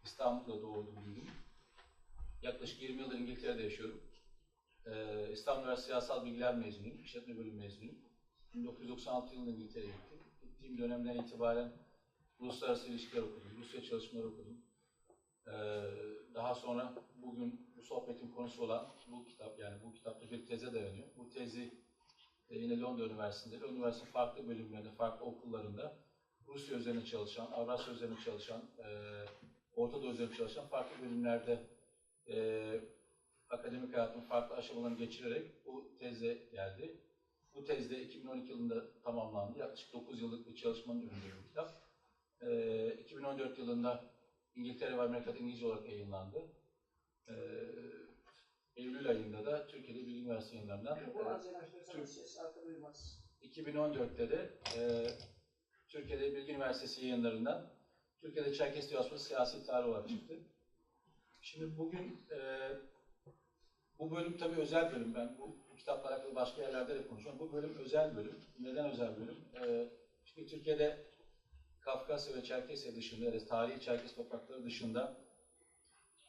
İstanbul'da doğdum, büyüdüm. Yaklaşık 20 yıldır İngiltere'de yaşıyorum. İstanbul Üniversitesi Siyasal Bilgiler mezunuyum, işletme bölümü mezunuyum. 1996 yılında İngiltere'ye gittim. Gittiğim dönemden itibaren uluslararası ilişkiler okudum, Rusya çalışmaları okudum. Daha sonra bugün bu sohbetin konusu olan bu kitap, yani bu kitapta bir teze dayanıyor. Bu tezi yine Londra Üniversitesi'nde, üniversitenin farklı bölümlerinde, farklı okullarında Rusya üzerine çalışan, Avrasya üzerine çalışan, Orta Doğu üzerine çalışan farklı bölümlerde akademik hayatın farklı aşamalarını geçirerek bu teze geldi. Bu tezde 2012 yılında tamamlandı. Yaklaşık 9 yıllık bir çalışmanın ürünü bir kitap. 2014 yılında İngiltere ve Amerika'da İngilizce olarak yayınlandı. Eylül ayında da Türkiye'de Bilgi Üniversitesi yayınlarından 2014'te de Türkiye'de Bilgi Üniversitesi yayınlarından Türkiye'de Çerkes Diasporası Siyasi Tarih olarak çıktı. Şimdi bugün bu bölüm tabii özel bölüm. Ben bu kitapla alakalı başka yerlerde de konuşuyorum. Bu bölüm özel bölüm. Neden özel bölüm? Çünkü Türkiye'de Kafkasya ve Çerkesya dışında, yani tarihi Çerkes toprakları dışında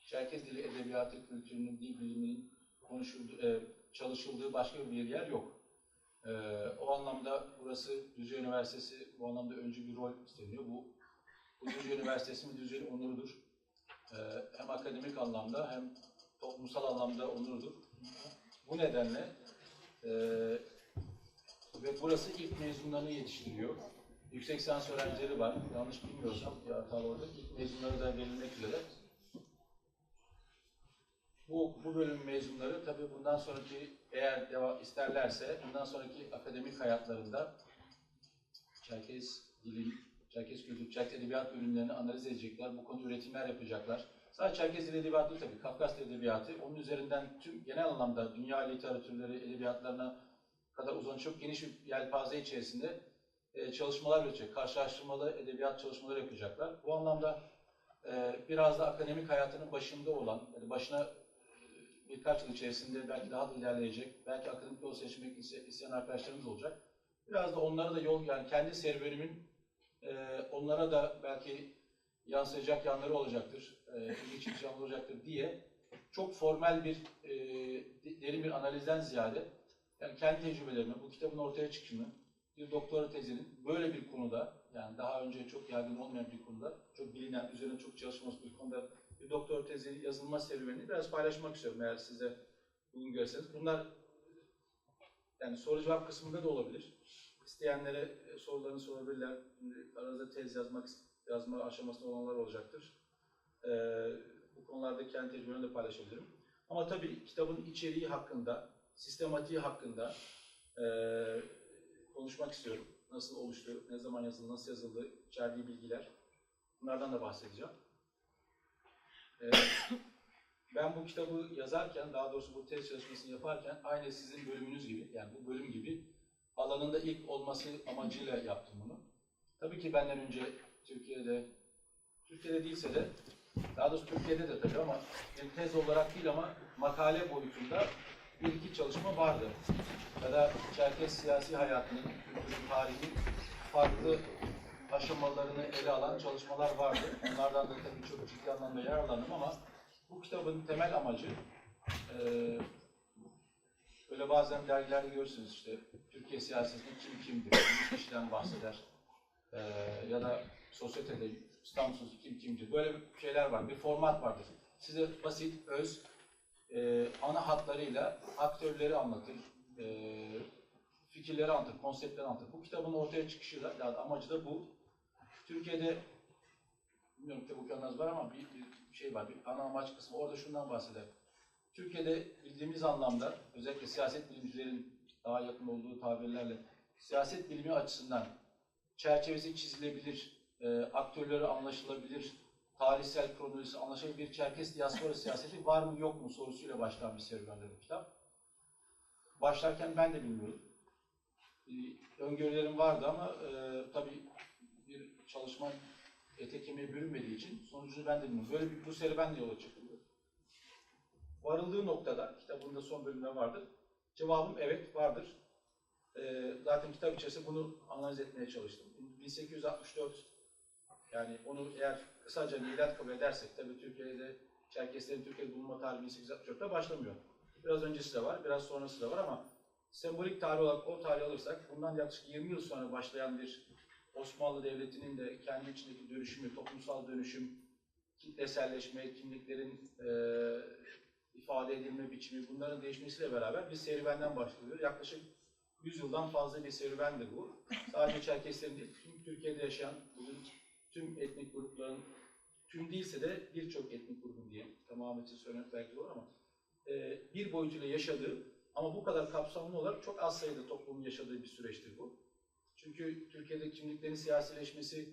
Çerkes dili, edebiyatı, kültürünün, dil biliminin konuşulduğu, çalışıldığı başka bir yer yok. O anlamda burası Düzce Üniversitesi bu anlamda öncü bir rol üstleniyor. Bu Düzce Üniversitesi'nin Düzce'nin onurudur. Hem akademik anlamda hem toplumsal anlamda onurudur. Bu nedenle ve burası ilk mezunlarını yetiştiriyor. Yüksek lisans öğrencileri var. Yanlış bilmiyorsam bir hatalı orada. İlk mezunları da verilmek üzere. Bu bölüm mezunları tabii bundan sonraki, eğer devam isterlerse, bundan sonraki akademik hayatlarında Çerkes dili, Çerkes kültürü, Çerkes edebiyat ürünlerini analiz edecekler. Bu konuda üretimler yapacaklar. Sadece Çerkes dili edebiyatı değil tabii, Kafkasya edebiyatı. Onun üzerinden tüm genel anlamda dünya literatürleri, edebiyatlarına kadar uzanan çok geniş bir yelpaze içerisinde çalışmalar üretecek. Karşılaştırmalı edebiyat çalışmaları yapacaklar. Bu anlamda biraz da akademik hayatının başında olan, yani başına birkaç yıl içerisinde belki daha da ilerleyecek, belki akademik yol seçmek isteyen arkadaşlarımız olacak. Biraz da onlara da yol, yani kendi serüvenimin onlara da belki yansıyacak yanları olacaktır, ilginç yanları olacaktır diye çok formal bir, derin bir analizden ziyade, yani kendi tecrübelerimi, bu kitabın ortaya çıkışını, bir doktora tezinin böyle bir konuda, yani daha önce çok yaygın olmayan bir konuda, çok bilinen, üzerine çok çalışılmış bir konuda bir doktora tezi yazılma serüvenini biraz paylaşmak istiyorum eğer siz de bugün görseniz. Bunlar yani soru cevap kısmında da olabilir. İsteyenlere sorularını sorabilirler. Aranızda tez yazma aşamasında olanlar olacaktır. Bu konularda kendi tecrübelerimi de paylaşabilirim. Ama tabii kitabın içeriği hakkında, sistematiği hakkında konuşmak istiyorum. Nasıl oluştu, ne zaman yazıldı, nasıl yazıldı, içerdiği bilgiler. Bunlardan da bahsedeceğim. Ben bu kitabı yazarken, daha doğrusu bu tez çalışmasını yaparken aynı sizin bölümünüz gibi, yani bu bölüm gibi alanında ilk olması amacıyla yaptım bunu. Tabii ki benden önce Türkiye'de değilse de, daha doğrusu Türkiye'de de tabii ama bir tez olarak değil ama makale boyutunda bir iki çalışma vardı. Ya da Çerkes siyasi hayatının, kültürün, tarihinin farklı aşamalarını ele alan çalışmalar vardı. Onlardan da tabii çok ciddi anlamda yararlandım ama bu kitabın temel amacı, böyle bazen dergilerde görürsünüz işte, Türkiye siyasetinde kim kimdir, bir kişiden bahseder ya da sosyetede İstanbul kim kimdir, böyle bir şeyler var, bir format vardır. Size basit, öz, ana hatlarıyla aktörleri anlatır, fikirleri anlatır, konseptleri anlatır. Bu kitabın ortaya çıkışı da, yani amacı da bu. Türkiye'de, bilmiyorum kitap okuyanlarınız var ama bir şey var, bir ana amaç kısmı. Orada şundan bahseder. Türkiye'de bildiğimiz anlamda, özellikle siyaset bilimcilerin daha yakın olduğu tabirlerle, siyaset bilimi açısından çerçevesi çizilebilir, aktörleri anlaşılabilir, tarihsel kronolojisi anlaşılabilir bir Çerkes diaspora siyaseti var mı yok mu sorusuyla başlayan bir serüvendir bu kitap. Başlarken ben de bilmiyorum. Öngörülerim vardı ama tabii bir çalışma ete kemiğe bürünmediği için sonucunu ben de bilmiyorum. Böyle bu serüvenle yola çıktım. Varıldığı noktada, kitabın da son bölümünde vardır. Cevabım evet, vardır. Zaten kitap içerisinde bunu analiz etmeye çalıştım. 1864 Yani onu eğer kısaca milat kabul edersek, tabii Türkiye'de Çerkeslerin Türkiye'de bulunma tarihi 1864'te başlamıyor. Biraz öncesi de var, biraz sonrası da var ama sembolik tarih olarak o tarihi alırsak, bundan yaklaşık 20 yıl sonra başlayan bir Osmanlı Devleti'nin de kendi içindeki dönüşümü, toplumsal dönüşüm, kitleselleşme, kimliklerin ifade edilme biçimi, bunların değişmesiyle beraber bir serüvenden başlıyor. Yaklaşık 100 yıldan fazla bir serüvendir bu. Sadece Çerkeslerin değil, tüm Türkiye'de yaşayan bugün tüm etnik grupların, tüm değilse de birçok etnik grubun diye, tamamı için söylemek belki olur ama bir boyutuyla yaşadığı ama bu kadar kapsamlı olarak çok az sayıda toplumun yaşadığı bir süreçtir bu. Çünkü Türkiye'de kimliklerin siyasileşmesi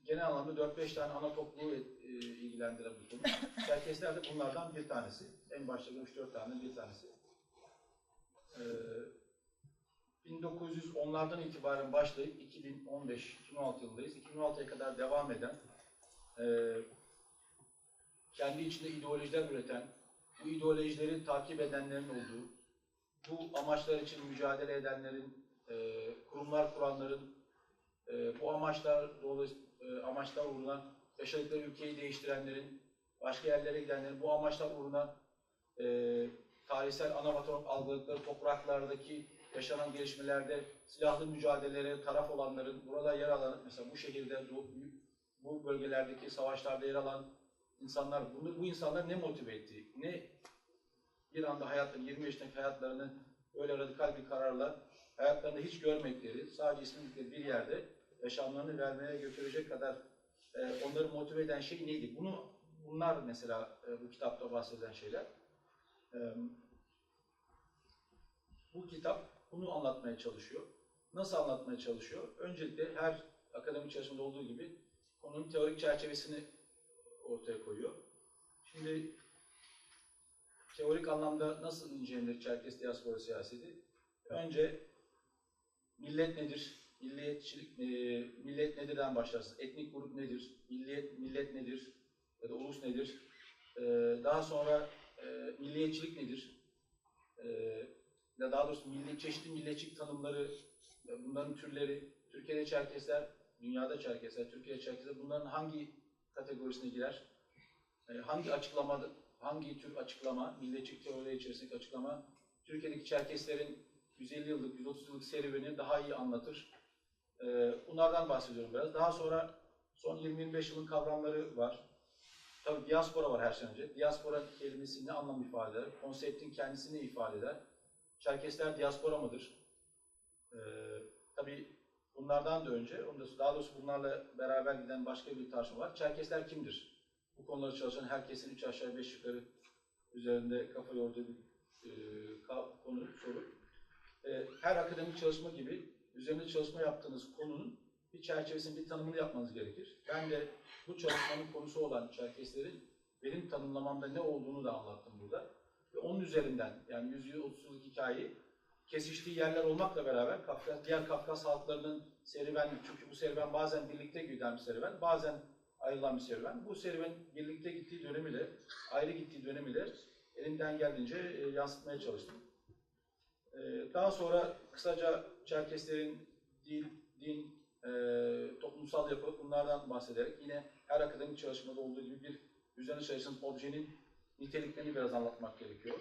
genel anlamda 4-5 tane ana topluluğu ilgilendiren bir konu. Çerkesler de bunlardan bir tanesi. En başta 3-4 tane bir tanesi. 1910'lardan itibaren başlayıp 2015-2016 yılındayız. 2016'ya kadar devam eden, kendi içinde ideolojiler üreten, bu ideolojileri takip edenlerin olduğu, bu amaçlar için mücadele edenlerin, kurumlar kuranların, bu amaçlar uğruna yaşadıkları ülkeyi değiştirenlerin, başka yerlere gidenlerin, bu amaçlar uğruna tarihsel anamatop algıladıkları topraklardaki yaşanan gelişmelerde silahlı mücadelelere taraf olanların, burada yer alan, mesela bu şehirde, bu bölgelerdeki savaşlarda yer alan insanlar, bu insanlar ne motive etti, ne bir anda 20 yaşındaki hayatlarını böyle radikal bir kararla hayatlarında hiç görmedikleri, sadece ismindikleri bir yerde yaşamlarını vermeye götürecek kadar onları motive eden şey neydi? Bunlar mesela bu kitapta bahsedilen şeyler. Bu kitap bunu anlatmaya çalışıyor. Nasıl anlatmaya çalışıyor? Öncelikle her akademik çalışmada olduğu gibi konunun teorik çerçevesini ortaya koyuyor. Şimdi teorik anlamda nasıl incelenir Çerkes diaspora siyaseti? Önce millet nedir? Milliyetçilik, millet nedirden başlarsınız? Etnik grup nedir? Millet nedir? Ya da ulus nedir? Daha sonra milliyetçilik nedir? Daha doğrusu çeşitli milliyetçilik tanımları, bunların türleri, Türkiye'de Çerkesler, dünyada Çerkesler, Türkiye'de Çerkesler, bunların hangi kategorisine girer? Hangi tür açıklama, milliyetçilik teorileri içerisindeki açıklama, Türkiye'deki Çerkeslerin 150 yıllık, 130 yıllık serüveni daha iyi anlatır. Bunlardan bahsediyorum biraz. Daha sonra son 20-25 yılın kavramları var. Tabii diaspora var her şeyden önce. Diaspora kelimesi ne anlam ifade eder? Konseptin kendisini ifade eder. Çerkesler diaspora mıdır? Tabii bunlardan da önce, daha doğrusu bunlarla beraber giden başka bir tartışma var. Çerkesler kimdir? Bu konuları çalışan herkesin 3 aşağı 5 yukarı üzerinde kafa yorduğu bir konu, soru. Her akademik çalışma gibi üzerinde çalışma yaptığınız konunun bir çerçevesinin, bir tanımını yapmanız gerekir. Ben de bu çalışmanın konusu olan Çerkeslerin benim tanımlamamda ne olduğunu da anlattım burada. Ve onun üzerinden, yani 100 yıl, 30 yıllık hikayeyi kesiştiği yerler olmakla beraber diğer Kafkas halklarının serüveni, çünkü bu serüven bazen birlikte giden bir serüven, bazen ayrılan bir serüven. Bu serüven birlikte gittiği dönemiyle, ayrı gittiği dönemiyle elimden geldiğince yansıtmaya çalıştım. Daha sonra kısaca Çerkeslerin dil, din, toplumsal yapı, bunlardan bahsederek yine her akademik çalışmada olduğu gibi bir üzerine çalışan objenin niteliklerini biraz anlatmak gerekiyor.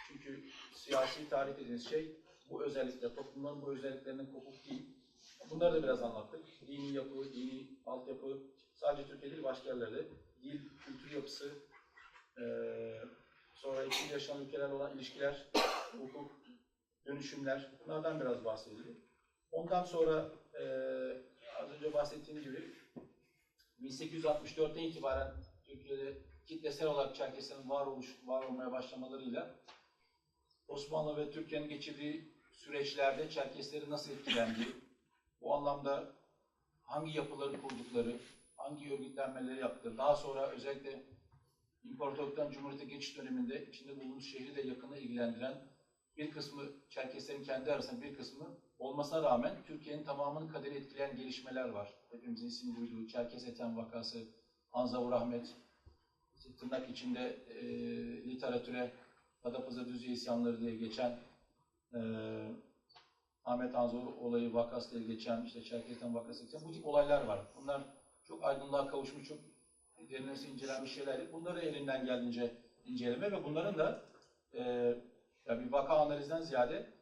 Çünkü siyasi tarih dediğiniz şey bu özellikle, toplumların bu özelliklerinin kopuk değil. Bunları da biraz anlattık. Dini yapı, dini altyapı, sadece Türkiye değil başka yerlerde. Dil, kültür yapısı, sonra ikili yaşayan ülkelerle olan ilişkiler, hukuk, dönüşümler, bunlardan biraz bahsedildi. Ondan sonra az önce bahsettiğim gibi 1864'ten itibaren Türkiye'de kitlesel olarak Çerkeslerin var olmaya başlamalarıyla Osmanlı ve Türkiye'nin geçirdiği süreçlerde Çerkeslerin nasıl etkilendiği, bu anlamda hangi yapıları kurdukları, hangi örgütlenmeleri yaptıkları, daha sonra özellikle İmparatorluktan Cumhuriyet'e geçiş döneminde içinde bulunduğumuz şehri de yakını ilgilendiren bir kısmı Çerkeslerin kendi arasında bir kısmı olmasına rağmen Türkiye'nin tamamını kaderi etkileyen gelişmeler var. Hepimizin ismini duyduğu Çerkes Ethem vakası, Anzavur Ahmet, tırnak içinde literatüre Adapazarı Düzce isyanları diye geçen Ahmet Anzor olayı vakasıyla geçen, işte Çerkez'den vakasıyla geçen bu tip olaylar var. Bunlar çok aydınlığa kavuşmuş, çok derinlemesine incelenmiş şeyler. Bunları elinden geldiğince inceleme ve bunların da bir vaka analizden ziyade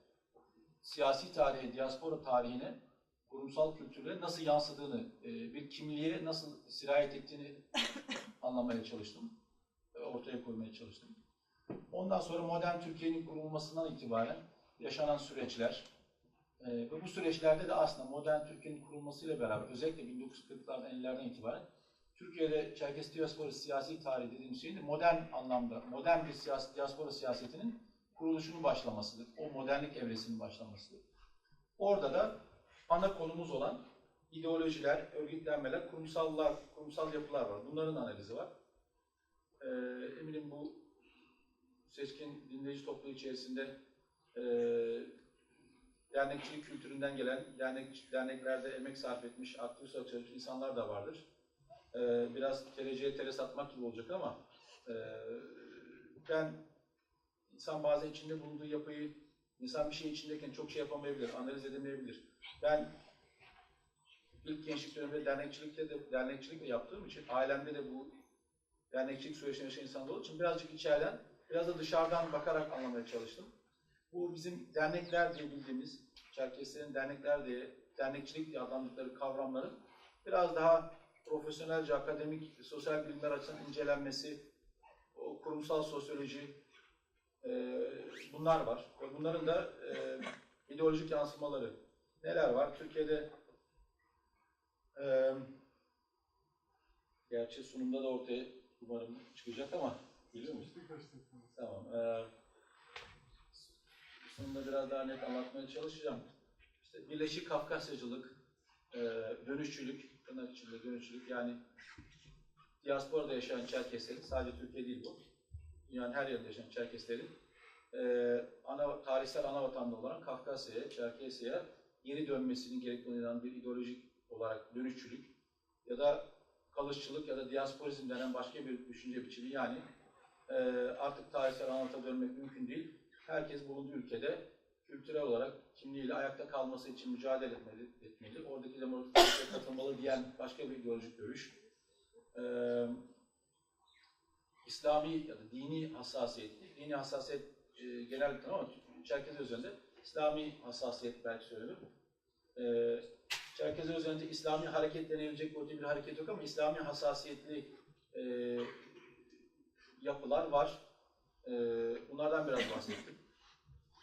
siyasi tarihe, diaspora tarihine, kurumsal kültüre nasıl yansıdığını, bir kimliğe nasıl sirayet ettiğini anlamaya çalıştım. Ortaya koymaya çalıştım. Ondan sonra modern Türkiye'nin kurulmasından itibaren yaşanan süreçler ve bu süreçlerde de aslında modern Türkiye'nin kurulmasıyla beraber özellikle 1940'lardan 50'lerden itibaren Türkiye'de Çerkes diasporası siyasi tarihi dediğimiz şeyin de modern anlamda, modern bir diaspora siyasetinin kuruluşunun başlamasıdır. O modernlik evresinin başlamasıdır. Orada da ana konumuz olan ideolojiler, örgütlenmeler, kurumsal yapılar var. Bunların analizi var. Eminim bu seçkin dinleyici topluluğu içerisinde dernekçilik kültüründen gelen, derneklerde emek sarf etmiş, aktif çalışmış insanlar da vardır. Biraz tereciye tere satmak gibi olacak ama insan bazen içinde bulunduğu yapıyı, insan bir şey içindeyken çok şey yapamayabilir, analiz edemeyebilir. Ben ilk gençlik döneminde dernekçilikle yaptığım için, ailemde de bu dernekçilik süreçlerinde yaşayan insanlar olduğu için birazcık içeriden, biraz da dışarıdan bakarak anlamaya çalıştım. Bu bizim dernekler diye bildiğimiz, Çerkeslerin dernekçilik diye adlandırdıkları kavramların biraz daha profesyonelce, akademik, sosyal bilimler açısından incelenmesi, o kurumsal sosyoloji, bunlar var. Ve bunların da ideolojik yansımaları. Neler var? Türkiye'de gerçi sunumda da ortaya umarım çıkacak ama biliyor musun? Tamam. Sunumda biraz daha net anlatmaya çalışacağım. İşte Birleşik Kafkasyacılık, dönüşçülük, tırnak içinde dönüşçülük, yani diasporada yaşayan Çerkeslerin, sadece Türkiye değil bu, dünyanın her yerinde yaşayan Çerkeslerin tarihsel ana vatandaşı olan Kafkasya'ya, Çerkesya'ya geri dönmesinin gerektiğine inanan bir ideolojik olarak dönüşçülük ya da kalışçılık ya da diasporizm denen başka bir düşünce biçimi, yani artık tarihsel ana vatana dönmek mümkün değil. Herkes bulunduğu ülkede kültürel olarak kimliğiyle ayakta kalması için mücadele etmeli. Oradaki demokrasiye katılmalı diyen başka bir ideolojik görüş. İslami ya da dini hassasiyetli, dini hassasiyet genel bir tanım ama Çerkez özelinde İslami hassasiyet belki söylenir. Çerkez özelinde İslami hareket denebilecek bir hareket yok ama İslami hassasiyetli yapılar var. Bunlardan biraz bahsettim.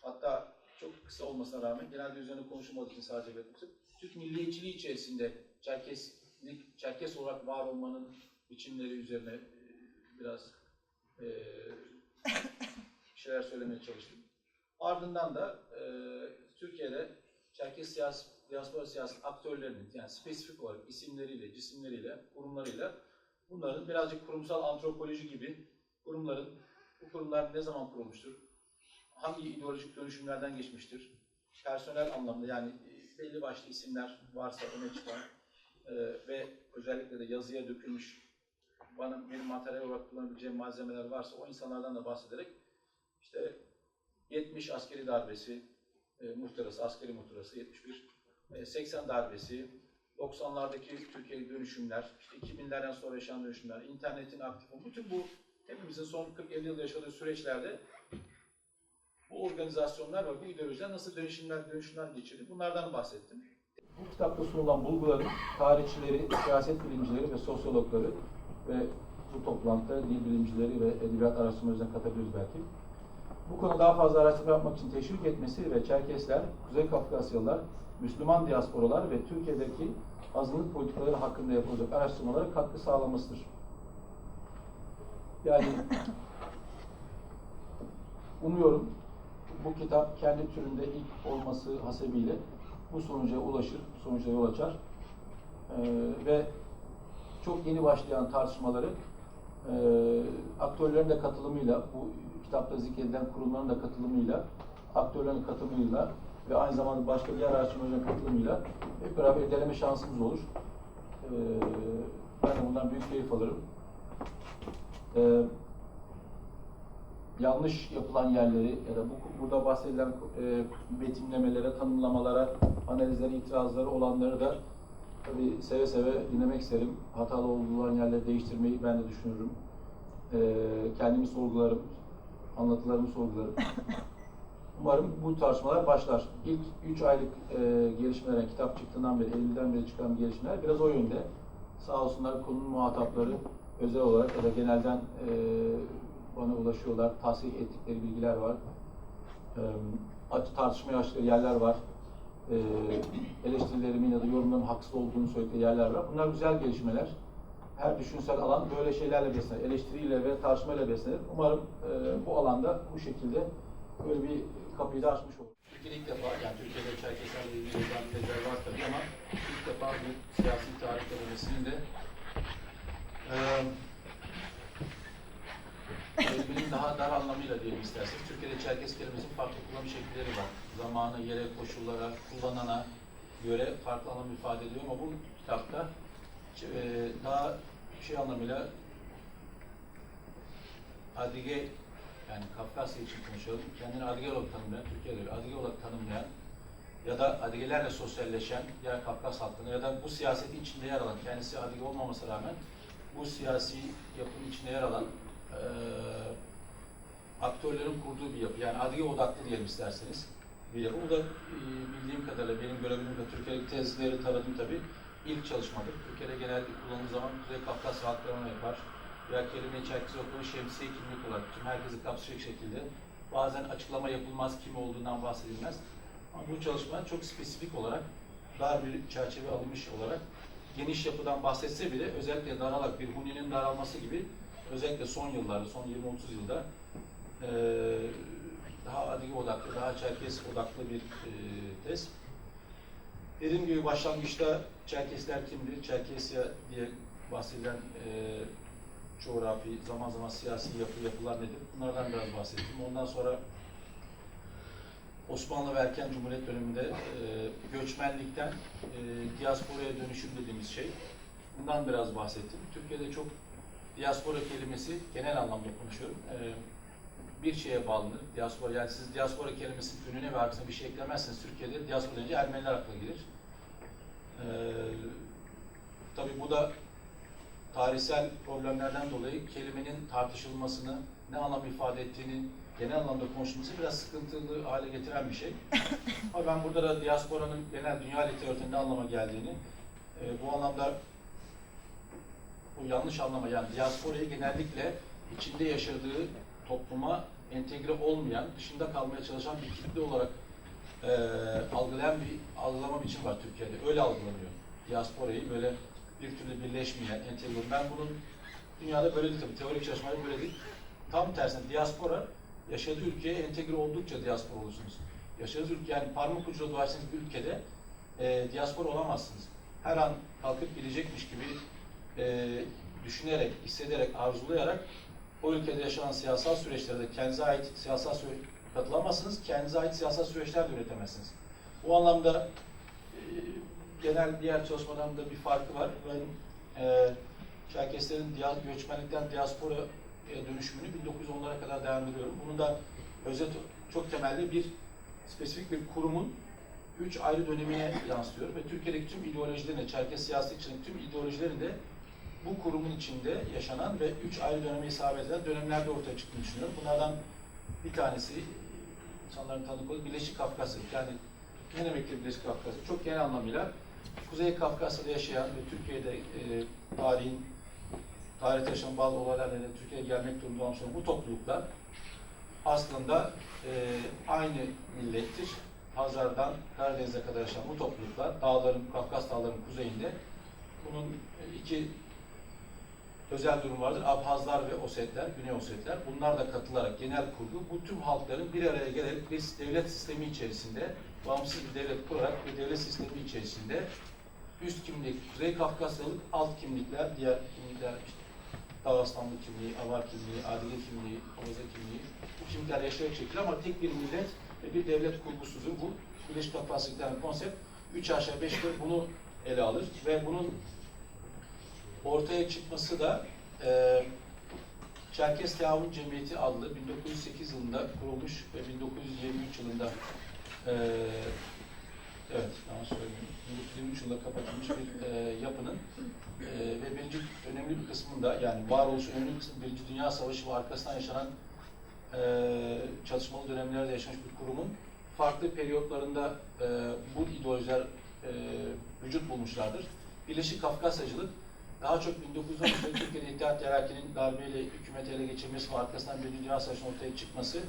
Hatta çok kısa olmasına rağmen genelde üzerine konuşulmadığı için sadece belirtmiştim. Türk milliyetçiliği içerisinde Çerkes olarak var olmanın biçimleri üzerine biraz şeyler söylemeye çalıştım. Ardından da Türkiye'de Çerkes diaspora siyaset aktörlerinin, yani spesifik olarak isimleriyle, cisimleriyle, kurumlarıyla, bunların birazcık kurumsal antropoloji gibi bu kurumlar ne zaman kurulmuştur, hangi ideolojik dönüşümlerden geçmiştir, personel anlamda, yani belli başlı isimler varsa öne çıkan ve özellikle de yazıya dökülmüş, bana bir materyal olarak kullanabileceğim malzemeler varsa o insanlardan da bahsederek işte 70 askeri darbesi, askeri muhtırası 71, 80 darbesi, 90'lardaki Türkiye'ye dönüşümler, işte 2000'lerden sonra yaşanan dönüşümler, internetin aktif olması, bütün bu hepimizin son 40-50 yılda yaşadığı süreçlerde bu organizasyonlar ve bu ideolojiler nasıl dönüşümler geçirdi, bunlardan bahsettim. Bu kitapta sunulan bulguların tarihçileri, siyaset bilimcileri ve sosyologları ve bu toplantıda dil bilimcileri ve edebiyat araştırmacılarına katabiliriz belki. Bu konuda daha fazla araştırma yapmak için teşvik etmesi ve Çerkesler, Kuzey Kafkasyalılar, Müslüman diasporalar ve Türkiye'deki azınlık politikaları hakkında yapılacak araştırmalara katkı sağlamasıdır. Yani umuyorum bu kitap kendi türünde ilk olması hasebiyle bu sonuca ulaşır, sonuca yol açar ve çok yeni başlayan tartışmaları aktörlerin de katılımıyla, bu kitapta zikredilen kurumların da katılımıyla, aktörlerin katılımıyla ve aynı zamanda başka diğer araştırmacıların katılımıyla hep beraber ilerleme şansımız olur. Ben de bundan büyük keyif alırım. yanlış yapılan yerleri ya da burada bahsedilen betimlemelere, tanımlamalara, analizlere, itirazları olanları da tabii seve seve dinlemek isterim. Hatalı olan yerleri değiştirmeyi ben de düşünürüm. Kendimi sorgularım, anlatılarımı sorgularım. Umarım bu tartışmalar başlar. İlk 3 aylık gelişmeler, kitap çıktığından beri, Eylül'den beri çıkan gelişmeler biraz o yönde. Sağ olsunlar konunun muhatapları özel olarak ya da genelden bana ulaşıyorlar, tahsil ettikleri bilgiler var. Tartışmaya açtıkları yerler var. Eleştirilerimin ya da yorumlarımın haksız olduğunu söylediği yerler var. Bunlar güzel gelişmeler. Her düşünsel alan böyle şeylerle beslenir. Eleştiriyle ve tartışmayla beslenir. Umarım bu alanda bu şekilde böyle bir kapıyı da açmış olur. Türkiye'de ilk defa, yani Türkiye'de Çerkezlerle ilgili tezler var tabii ama ilk defa bir siyasi tarih denemesinin de kelimenin daha dar anlamıyla diyelim isterseniz. Türkiye'de Çerkez kelimesinin farklı kullanım şekilleri var. Zamana, yere, koşullara, kullanana göre farklı anlam ifade ediyor ama bu kitapta daha şey anlamıyla Adige, yani Kafkasya için konuşalım, kendini Adige olarak tanımlayan, Türkiye'de Adige olarak tanımlayan ya da Adigelerle sosyalleşen ya Kafkas halkını ya da bu siyasetin içinde yer alan, kendisi Adige olmamasına rağmen bu siyasi yapının içinde yer alan aktörlerin kurduğu bir yapı. Yani Adige odaklı diyelim isterseniz bir yapı. Bu da bildiğim kadarıyla, benim görebildiğim kadarıyla Türkiye'deki tezleri taradım tabii. İlk çalışmadır. Türkiye'de genelde kullanıldığı zaman Kuzey Kafkas halklarına yapar. Veya kelime-i Çerkez okulu şemsiye kimlik olarak tüm herkesi kapsayacak şekilde bazen açıklama yapılmaz, kim olduğundan bahsedilmez. Ama bu çalışma çok spesifik olarak dar bir çerçeve alınmış olarak geniş yapıdan bahsetse bile özellikle daralarak bir Huni'nin daralması gibi özellikle son yıllarda, son 20-30 yılda daha Adige odaklı, daha Çerkez odaklı bir tez. Dediğim gibi başlangıçta Çerkesler kimdir, Çerkesya diye bahsedilen coğrafi, zaman zaman siyasi yapılar nedir? Bunlardan biraz bahsettim. Ondan sonra Osmanlı ve erken Cumhuriyet döneminde göçmenlikten diasporaya dönüşüm dediğimiz şey. Bundan biraz bahsettim. Türkiye'de çok diaspora kelimesi, genel anlamda konuşuyorum, bir şeye bağlanır. Diaspora, yani siz diaspora kelimesinin önüne ve arkasına bir şey eklemezseniz Türkiye'de diaspora deyince Ermeniler akla gelir. Tabii bu da tarihsel problemlerden dolayı kelimenin tartışılmasını, ne anlam ifade ettiğini genel anlamda konuşulması biraz sıkıntılı hale getiren bir şey. Ama ben burada da diasporanın genel dünya literatüründe ne anlama geldiğini, bu anlamda bu yanlış anlama, yani diasporayı genellikle içinde yaşadığı topluma entegre olmayan, dışında kalmaya çalışan bir kitle olarak algılayan bir algılama biçimi var Türkiye'de. Öyle algılanıyor. Diasporayı böyle bir türlü birleşmeyen, entegre. Ben bunun dünyada böyle değil tabii. Teorik çalışmalar böyle değil. Tam tersine diaspora, yaşadığı ülkeye entegre oldukça diaspora olursunuz. Yaşadığınız ülke, yani parmak ucuyla dolaştığınız bir ülkede diaspora olamazsınız. Her an kalkıp gidecekmiş gibi düşünerek, hissederek, arzulayarak o ülkede yaşanan siyasal süreçlerde kendinize ait siyasal süreç katılamazsınız, kendinize ait siyasal süreçler de üretemezsiniz. Bu anlamda genel diğer çalışmalarında bir farkı var. Ben Çerkeslerin göçmenlikten diaspora dönüşümünü 1910'lara kadar dayandırıyorum. Bunu da özet, çok temelli bir spesifik bir kurumun 3 ayrı dönemine yansıtıyor ve Türkiye'deki tüm ideolojilerin, Çerkes siyaseti içindeki tüm ideolojilerin de bu kurumun içinde yaşanan ve 3 ayrı döneme isabet eden dönemlerde ortaya çıktığını düşünüyorum. Bunlardan bir tanesi, insanların tanık olduğu Birleşik Kafkasya. Yani ne demektir Birleşik Kafkasya? Çok genel anlamıyla Kuzey Kafkasya'da yaşayan ve Türkiye'de tarihte yaşanan bazı olaylar nedeniyle Türkiye'ye gelmek durumunda olan bu topluluklar aslında aynı millettir. Hazar'dan Karadeniz'e kadar yaşayan bu topluluklar, Kafkas Dağları'nın kuzeyinde. Bunun iki özel durum vardır. Abhazlar ve Osetler, Güney Osetler. Bunlar da katılarak genel kurgu bu tüm halkların bir araya gelerek bir devlet sistemi içerisinde, bağımsız bir devlet kurarak bir devlet sistemi içerisinde üst kimlik, Kuzey Kafkasyalık, alt kimlikler, diğer kimlikler, işte Dağıstanlı kimliği, Avar kimliği, Adige kimliği, Ovaza kimliği, bu kimlikler yaşayarak çekilir ama tek bir millet ve bir devlet kurgusudur. Bu Birleşik Kafkasyalıkların konsept 3 aşağı 5 yukarı bunu ele alır ve bunun ortaya çıkması da Çerkes Teamül Cemiyeti adlı 1908 yılında kurulmuş ve 1923 yılında evet, daha söyleyeyim. 1923 yılında kapatılmış bir yapının ve birinci önemli bir kısmında, yani varoluşu önemli bir kısmı Birinci Dünya Savaşı ve arkasından yaşanan çatışmalı dönemlerde yaşamış bir kurumun farklı periyotlarında bu ideolojiler vücut bulmuşlardır. Birleşik Kafkasyacılık daha çok 1913'te Türkiye'de İttihat Terakki'nin darbeyle hükümeti ele geçirmesi ve arkasından Birinci Dünya Savaşı'nın ortaya çıkması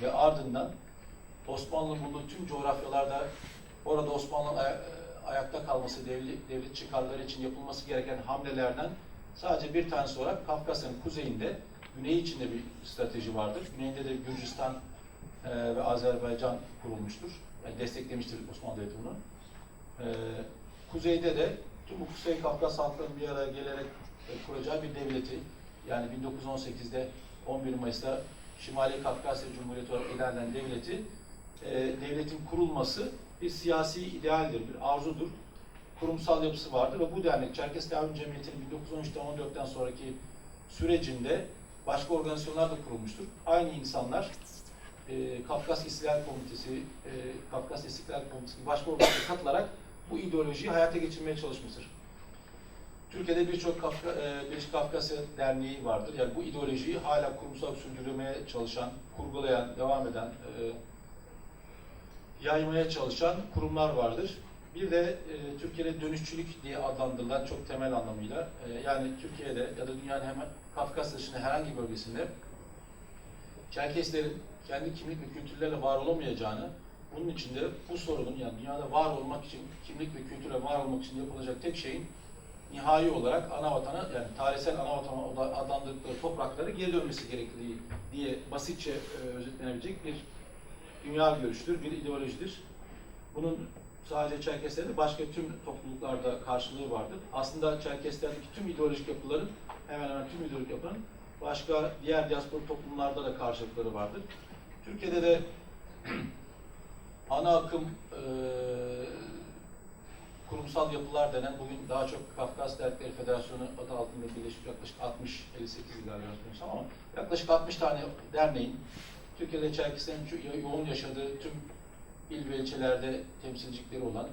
ve ardından Osmanlı'nın bulunduğu tüm coğrafyalarda orada Osmanlı'nın ayakta kalması, devlet çıkarları için yapılması gereken hamlelerden sadece bir tanesi olarak Kafkasya'nın kuzeyinde, güneyi içinde bir strateji vardır. Güneyinde de Gürcistan ve Azerbaycan kurulmuştur. Yani desteklemiştir Osmanlı Devleti bunu. Kuzeyde de tüm bu Kuzey Kafkas halklarının bir araya gelerek kuracağı bir devleti, yani 1918'de 11 Mayıs'ta Şimali Kafkasya Cumhuriyeti olarak ilan edilen devletin kurulması bir siyasi idealdir, bir arzudur. Kurumsal yapısı vardır ve bu dernek Çerkes Teamül Cemiyeti'nin 1913'ten 14'ten sonraki sürecinde başka organizasyonlar da kurulmuştur. Aynı insanlar Kafkas İstiklal Komitesi, Kafkas İstiklal Komitesi gibi başka organizasyonlara katılarak bu ideolojiyi hayata geçirmeye çalışmıştır. Türkiye'de birçok Birleşik Kafkasya Derneği vardır. Yani bu ideolojiyi hala kurumsal sürdürmeye çalışan, kurgulayan, devam eden, yaymaya çalışan kurumlar vardır. Bir de Türkiye'de dönüşçülük diye adlandırılan çok temel anlamıyla, yani Türkiye'de ya da dünyanın hemen Kafkasya dışında herhangi bir bölgesinde Çerkeslerin kendi kimlik ve kültürlerle var olamayacağını, bunun için de bu sorunun, yani dünyada var olmak için, kimlik ve kültürle var olmak için yapılacak tek şeyin nihai olarak ana vatana, yani tarihsel ana vatana adlandırdıkları toprakları geri dönmesi gerektiği diye basitçe özetlenebilecek bir dünya görüşüdür, bir ideolojidir. Bunun sadece Çerkeslerde, başka tüm topluluklarda karşılığı vardır. Aslında Çerkeslerdeki tüm ideolojik yapıların, hemen hemen tüm ideolojik yapıların başka diğer diaspora toplumlarda da karşılıkları vardır. Türkiye'de de ana akım kurumsal yapılar denen, bugün daha çok Kafkas Dernekleri Federasyonu adı altında birleşik yaklaşık 60-58 yıllar ama yaklaşık 60 tane derneğin Türkiye'de Çerkeslerin yoğun yaşadığı tüm il ve ilçelerde temsilcilikleri olan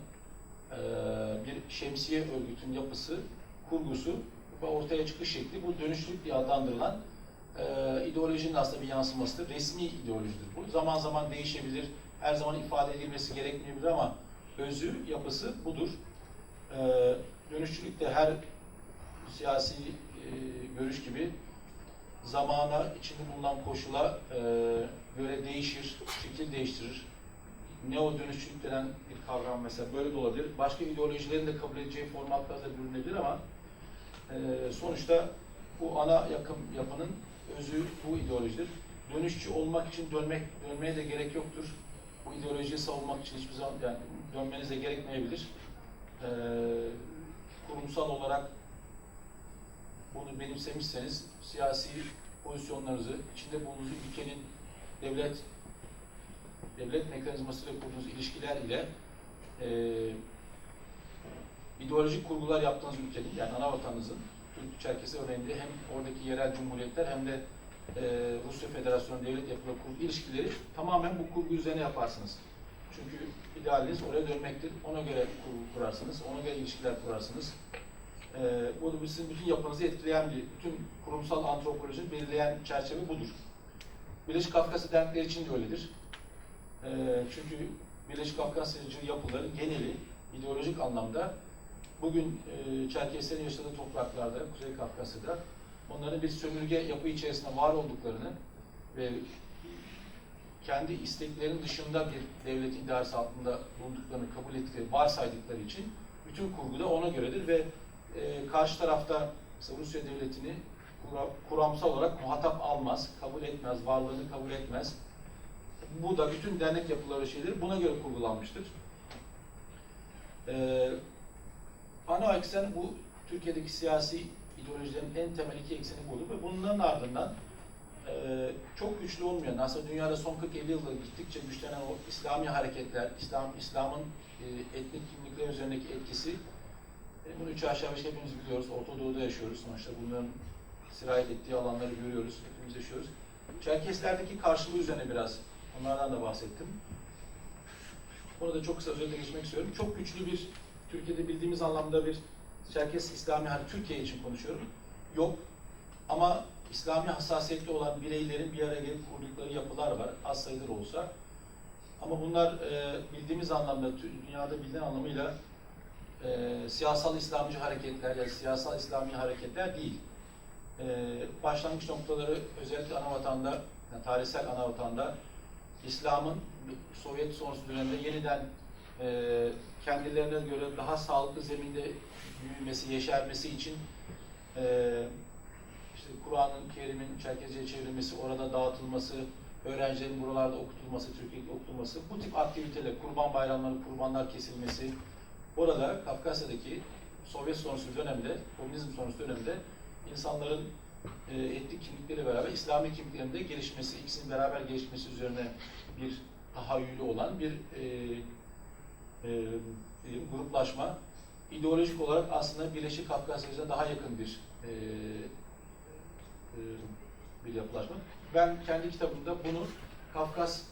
bir şemsiye örgütün yapısı, kurgusu ve ortaya çıkış şekli bu dönüşlülük diye adlandırılan ideolojinin aslında bir yansımasıdır. Resmi ideolojidir bu. Zaman zaman değişebilir, her zaman ifade edilmesi gerekmeyebilir ama özü, yapısı budur. Dönüşçülük de her siyasi görüş gibi zamana, içinde bulunan koşula göre değişir, şekil değiştirir. Neo-dönüşçülük denen bir kavram mesela böyle de olabilir. Başka ideolojilerin de kabul edeceği formatlarda bürünebilir ama sonuçta bu ana yapının özü bu ideolojidir. Dönüşçü olmak için dönmeye de gerek yoktur. Bu ideolojiyi savunmak için hiçbir zaman yani dönmeniz de gerekmeyebilir. Kurumsal olarak bunu benimsemişseniz siyasi pozisyonlarınızı, içinde bulunduğunuz ülkenin devlet mekanizmasıyla kurduğunuz ilişkiler ile ideolojik kurgular yaptığınız ülkenin, yani ana vatanınızın, Türk Çerkesi örneğinde hem oradaki yerel cumhuriyetler hem de Rusya Federasyonu devlet yapılı kurgu ilişkileri tamamen bu kurgu üzerine yaparsınız. Çünkü idealiniz oraya dönmektir. Ona göre kurgu kurarsınız, ona göre ilişkiler kurarsınız. Bu sizin bütün yapınızı etkileyen bütün kurumsal antropolojinin belirleyen çerçeve budur. Birleşik Kafkasya Dernekleri için de öyledir. Çünkü Birleşik Kafkasyacı yapıların geneli ideolojik anlamda bugün Çerkeslerin yaşadığı topraklarda, Kuzey Kafkasya'da onların bir sömürge yapı içerisinde var olduklarını ve kendi isteklerinin dışında bir devlet idaresi altında bulunduklarını kabul ettikleri, varsaydıkları için bütün kurgu da ona göredir ve karşı tarafta mesela Rusya devletini kuramsal olarak muhatap almaz, kabul etmez, varlığını kabul etmez. Bu da bütün dernek yapıları şeyleri buna göre kurgulanmıştır. Ana eksen bu Türkiye'deki siyasi ideolojilerin en temel iki ekseni budur ve bunların ardından çok güçlü olmayan, aslında dünyada son 40-50 yılda gittikçe güçlenen o İslami hareketler, İslam'ın etnik kimlikler üzerindeki etkisi, bunu üç aşağı beş hepimiz biliyoruz, Orta Doğu'da yaşıyoruz sonuçta bunların sirayet ettiği alanları görüyoruz, hepimiz yaşıyoruz. Çerkeslerdeki karşılığı üzerine biraz onlardan da bahsettim. Onu da çok kısa özetle geçmek istiyorum. Çok güçlü bir, Türkiye'de bildiğimiz anlamda bir Çerkes İslami, hani Türkiye için konuşuyorum, yok. Ama İslami hassasiyetli olan bireylerin bir araya gelip kurdukları yapılar var, az sayıdır olsa. Ama bunlar bildiğimiz anlamda, dünyada bildiğin anlamıyla siyasal İslamcı hareketler ya siyasal İslami hareketler değil. Başlangıç noktaları özellikle anavatanda, yani tarihsel anavatanda İslam'ın Sovyet sonrası dönemde yeniden kendilerine göre daha sağlıklı zeminde büyümesi, yeşermesi için işte Kur'an-ı Kerim'in Çerkezce'ye çevrilmesi, orada dağıtılması, öğrencilerin buralarda okutulması, Türkiye'de okutulması, bu tip aktiviteler, kurban bayramları, kurbanlar kesilmesi, orada Kafkasya'daki Sovyet sonrası dönemde, komünizm sonrası dönemde insanların etnik kimlikleriyle beraber İslami kimliklerin de gelişmesi, ikisinin beraber gelişmesi üzerine bir tahayyülü olan bir gruplaşma, ideolojik olarak aslında Birleşik Kafkasya'ya daha yakın bir yapılaşma. Ben kendi kitabımda bunu Kafkas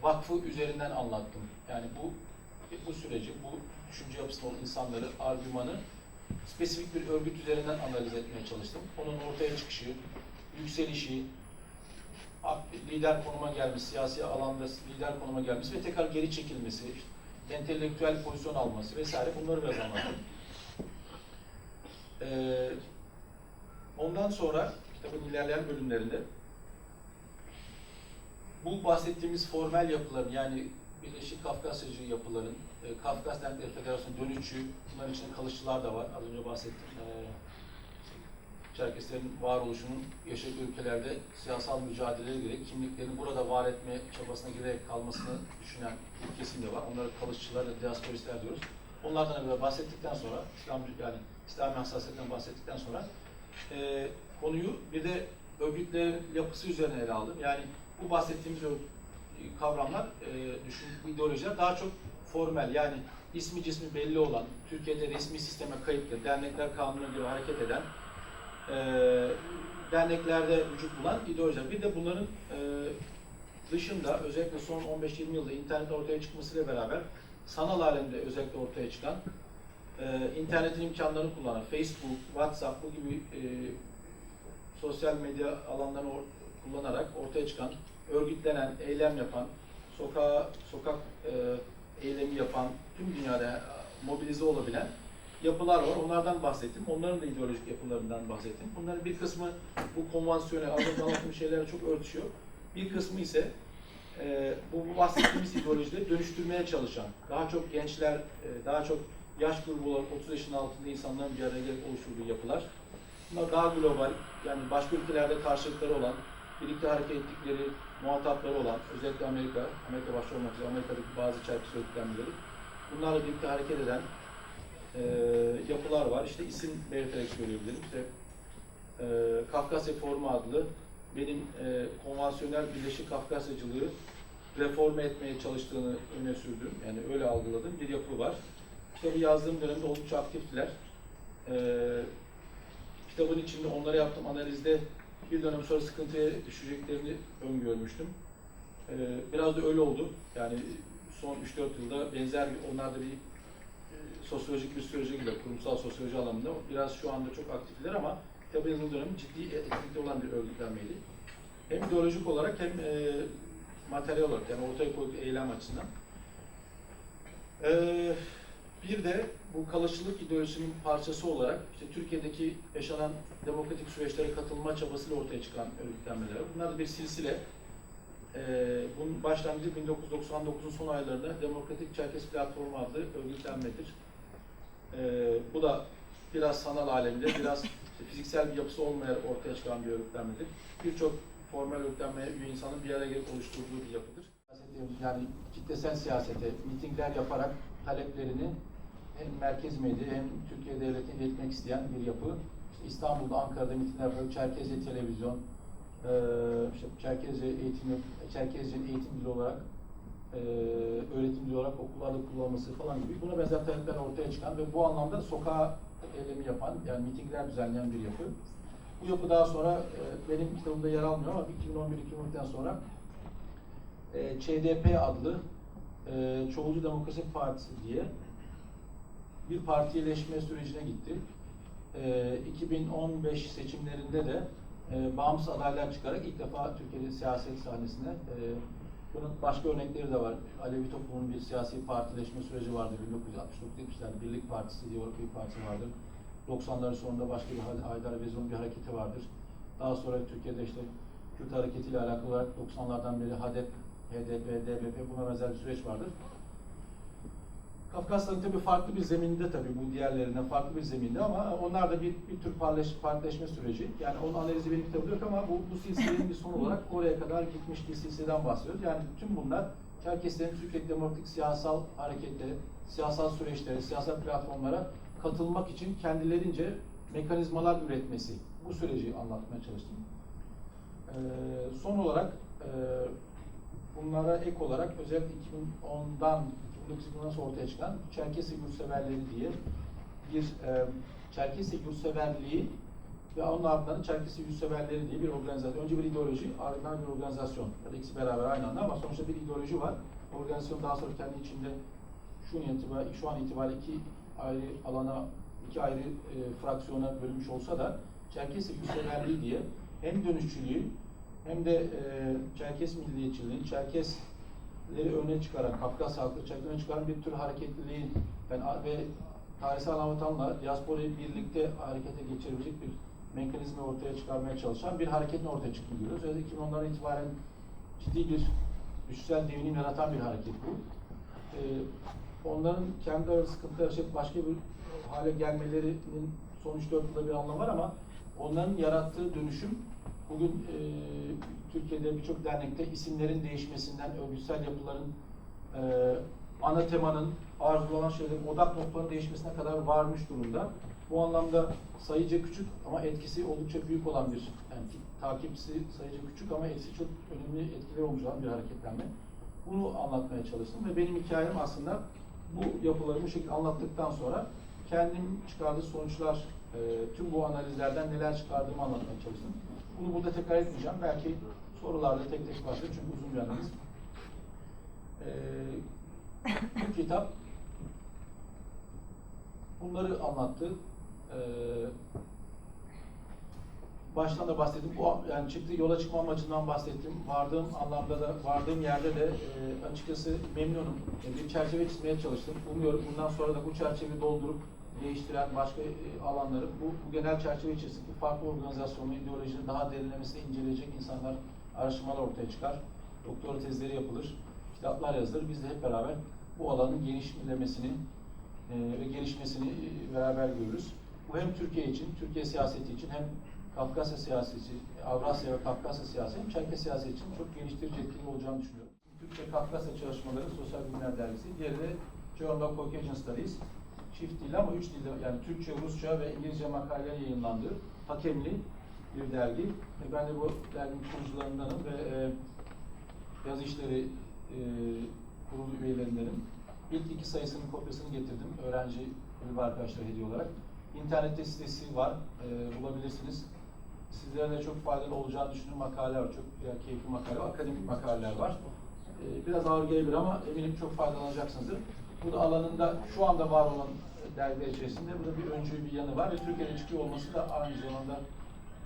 Vakfı üzerinden anlattım. Yani bu süreci, bu düşünce yapısında olan insanları, argümanı spesifik bir örgüt üzerinden analiz etmeye çalıştım. Onun ortaya çıkışı, yükselişi, lider konuma gelmesi, siyasi alanda lider konuma gelmesi ve tekrar geri çekilmesi, entelektüel pozisyon alması vesaire, bunları biraz anlattım. Ondan sonra kitabın ilerleyen bölümlerinde bu bahsettiğimiz formel yapıların, yani Birleşik Kafkasyacı yapıların, Kafkas Dernekleri Federasyonu dönüşü, bunların içinde kalıcılar da var. Az önce bahsettim. Çerkeslerin varoluşunun yaşadığı ülkelerde siyasal mücadeleye girerek kimliklerini burada var etme çabasına girerek kalmasını düşünen bir kesim de var. Onlara kalıcılar da diasporistler diyoruz. Onlardan böyle bahsettikten sonra, İslami hassasiyetten bahsettikten sonra konuyu bir de örgütlerin yapısı üzerine ele aldım. Yani bu bahsettiğimiz kavramlar, bu ideolojiler daha çok formel, yani ismi cismi belli olan, Türkiye'de resmi sisteme kayıtlı, dernekler kanununa göre hareket eden, derneklerde vücut bulan ideolojiler. Bir de bunların dışında özellikle son 15-20 yılda internet ortaya çıkmasıyla beraber sanal alemde özellikle ortaya çıkan, internetin imkanlarını kullanan, Facebook, WhatsApp bu gibi sosyal medya alanlarını kullanarak ortaya çıkan, örgütlenen, eylem yapan, sokak eylemi yapan, tüm dünyada mobilize olabilen yapılar var. Onlardan bahsettim. Onların da ideolojik yapılarından bahsettim. Bunların bir kısmı bu konvansiyonel, anlattığım şeylerle çok örtüşüyor. Bir kısmı ise bu bahsettiğimiz ideolojileri dönüştürmeye çalışan, daha çok gençler, daha çok yaş grubu olarak 30 yaşın altında insanların bir araya gelip oluşturduğu yapılar. Bunlar daha global, yani başka ülkelerde karşılıkları olan, birlikte hareket ettikleri muhatapları olan, özellikle Amerika başta olmak üzere Amerika'daki bazı Çerkes örgütlenmeleri, bunlarla birlikte hareket eden yapılar var. İşte isim belirterek söyleyebilirim. İşte Kafkasya Forumu adlı benim konvansiyonel Birleşik Kafkasyacılığı reforme etmeye çalıştığını öne sürdüm. Yani öyle algıladığım bir yapı var. Kitabı yazdığım dönemde oldukça aktiftiler. Kitabın içinde onlara yaptığım analizde bir dönem sonra sıkıntıya düşeceklerini öngörmüştüm. Biraz da öyle oldu. Yani son 3-4 yılda benzer onlar da bir sosyolojik bir sürece gibi, kurumsal sosyoloji alanında biraz şu anda çok aktifler ama kitabın yazılı dönemi ciddi etkinlikte olan bir örgütlenmeydi. Hem ideolojik olarak hem materyal olarak, yani ortaya koyduk eylem açısından. Bir de bu kalıcılık ideolojisinin parçası olarak işte Türkiye'deki yaşanan demokratik süreçlere katılma çabasıyla ortaya çıkan örgütlenmeler var. Bunlar da bir silsile. Bunun başlangıcı 1999'un son aylarında Demokratik Çerkes Platformu adlı örgütlenmedir. Bu da biraz sanal alemde, biraz fiziksel bir yapısı olmayan ortaya çıkan bir örgütlenmedir. Birçok formal örgütlenmeye üye insanın bir araya gelip oluşturduğu bir yapıdır. Yani kitlesel siyasete, mitingler yaparak taleplerini hem merkez medya hem Türkiye devletine iletmek isteyen bir yapı. İşte İstanbul'da, Ankara'da mitingler yaparak Çerkezce televizyon, işte Çerkezce'nin eğitim dili olarak, öğretim dili olarak okullarda kullanılması falan gibi buna benzer talepler ortaya çıkan ve bu anlamda sokağa eylemi yapan, yani mitingler düzenleyen bir yapı. Bu yapı daha sonra benim kitabımda yer almıyor ama 2011-2012'den sonra ÇDP adlı Çoğulcu Demokrasi Partisi diye bir partiyeleşme sürecine gitti. 2015 seçimlerinde de bağımsız adaylar çıkarak ilk defa Türkiye'de siyaset sahnesine bunun başka örnekleri de var. Alevi toplumunun bir siyasi partileşme süreci vardı 1969-70'lerde. Birlik Partisi diye bir parti vardır. 90'ların sonunda başka bir Haydar Vezir'in bir hareketi vardır. Daha sonra Türkiye'de işte Kürt hareketiyle alakalı olarak 90'lardan beri HDP, HDP, DBP buna benzer bir süreç vardır. Kafkasların tabii farklı bir zeminde tabii bu diğerlerinden farklı bir zeminde ama onlar da bir tür partileşme süreci. Yani onun analizi benim kitabımda yok ama bu silsilenin bir sonu olarak oraya kadar gitmiş bir silsileden bahsediyoruz. Yani tüm bunlar Çerkeslerin Türkiye demokratik siyasal hareketlere, siyasal süreçlere, siyasal platformlara katılmak için kendilerince mekanizmalar üretmesi. Bu süreci anlatmaya çalıştım. Son olarak bunlara ek olarak özellikle 2010'dan 2009'dan sonra ortaya çıkan Çerkesi Yurtseverleri diye bir Çerkesi Yurtseverliği ve onun ardından Çerkesi Yurtseverleri diye bir organizasyon. Önce bir ideoloji, ardından bir organizasyon. Ya da ikisi beraber aynı anda ama sonuçta bir ideoloji var. Organizasyon daha sonra kendi içinde şu an itibariyle iki ayrı alana, iki ayrı fraksiyona bölünmüş olsa da Çerkesi Yurtseverliği diye hem dönüşçülüğü hem de Çerkes milliyetçiliğini, Çerkesleri öne çıkaran, Kafkas halkı Çerkesleri öne çıkaran bir tür hareketliliği ve tarihsel anlatılanla diasporayı birlikte harekete geçirebilecek bir mekanizma ortaya çıkarmaya çalışan bir hareketin ortaya çıktığını görüyoruz. Özellikle 2010'lardan itibaren ciddi bir güçsel devinim yaratan bir hareket bu. Onların kendi arası sıkıntılar yaşayıp başka bir hale gelmelerinin sonuç dörtlüğünde bir anlamı var ama onların yarattığı dönüşüm bugün Türkiye'de birçok dernekte isimlerin değişmesinden örgütsel yapıların ana temanın arzulanan şeylerin odak noktalarının değişmesine kadar varmış durumda. Bu anlamda sayıca küçük ama etkisi oldukça büyük olan bir yani takipçisi sayıca küçük ama etkisi çok önemli etkileri olmuş olan bir hareketlenme. Bunu anlatmaya çalıştım ve benim hikayem aslında bu yapıları bu şekilde anlattıktan sonra kendim çıkardığı sonuçlar, tüm bu analizlerden neler çıkardığımı anlatmaya çalıştım. Bunu burada tekrar etmeyeceğim. Belki sorularda tek tek başlayalım çünkü uzun bir analiz. Bu kitap bunları anlattı. Baştan da bahsettim. Yani yola çıkma amacından bahsettim. Vardığım yerde de açıkçası memnunum. Bir çerçeve çizmeye çalıştım. Umuyorum bundan sonra da bu çerçeveyi doldurup değiştiren başka alanları, bu genel çerçeve içerisindeki farklı organizasyonun ideolojinin daha derinlemesine inceleyecek insanlar, araştırmalar ortaya çıkar. Doktora tezleri yapılır, kitaplar yazılır. Biz de hep beraber bu alanın genişlemesini ve gelişmesini beraber görürüz. Bu hem Türkiye için, Türkiye siyaseti için hem Kafkasya siyaseti, Avrasya ve Kafkasya siyaseti hem Çerkes siyaseti için çok geliştirici etkili olacağını düşünüyorum. Türkçe Kafkasya Çalışmaları Sosyal Bilimler Dergisi, diğeri de Journal of Caucasian Studies. Çift dil ama 3 dilde yani Türkçe, Rusça ve İngilizce makaleler yayınlandığı hakemli bir dergi. Ben de bu derginin kurucularındanım ve yazı işleri kurulu üyelerindenim. İlk 2 sayısının kopyasını getirdim öğrenci ve arkadaşlara hediye olarak. İnternette sitesi var, bulabilirsiniz. Sizlere de çok faydalı olacağını düşündüğüm makaleler var, çok güzel, keyifli makaleler, akademik makaleler var. Biraz ağır gelebilir ama eminim çok faydalanacaksınızdır. Bu da alanında şu anda var olan dergiler içerisinde burada bir öncü bir yanı var ve Türkiye'de çıkıyor olması da aynı zamanda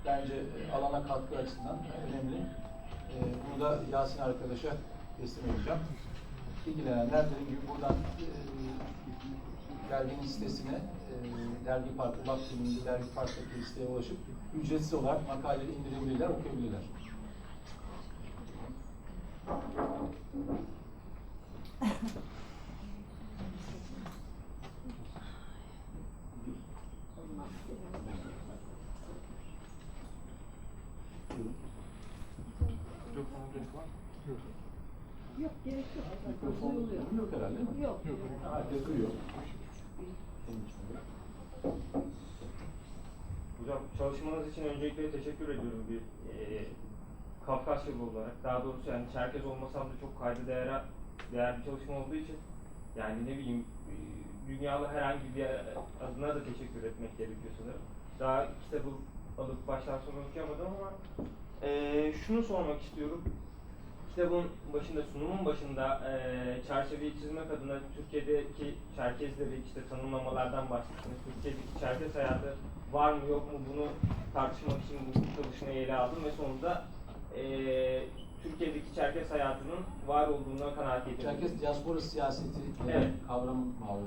bence alana katkı açısından önemli. Bunu da Yasin arkadaşa teslim edeceğim. İlgilenenler dediğim gibi buradan derginin sitesine Dergi Parkı, Vakti'nin Dergi Park'taki siteye ulaşıp ücretsiz olarak makaleleri indirebilirler, okuyabilirler. Yok, gerek yok. Mikrofon yok herhalde değil mi? Yok. Herkes duyuyor. Hocam çalışmanız için öncelikle teşekkür ediyorum bir Kafkasyalı olarak. Daha doğrusu yani Çerkez olmasam da çok kayda değer bir çalışma olduğu için yani ne bileyim dünyalı herhangi bir yer adına da teşekkür etmek gerekiyor sanırım. Daha kitabı alıp baştan sona okuyamadım ama şunu sormak istiyorum. Kitabın başında, sunumun başında çerçeveyi çizmek adına Türkiye'deki Çerkezleri işte tanımlamalardan bahsettiniz. Türkiye'deki Çerkez hayatı var mı yok mu bunu tartışmak için bu çalışmayı ele aldım ve sonunda Türkiye'deki Çerkez hayatının var olduğuna kanaat getirdim. Çerkez diaspora siyaseti Evet. kavramı bağlı.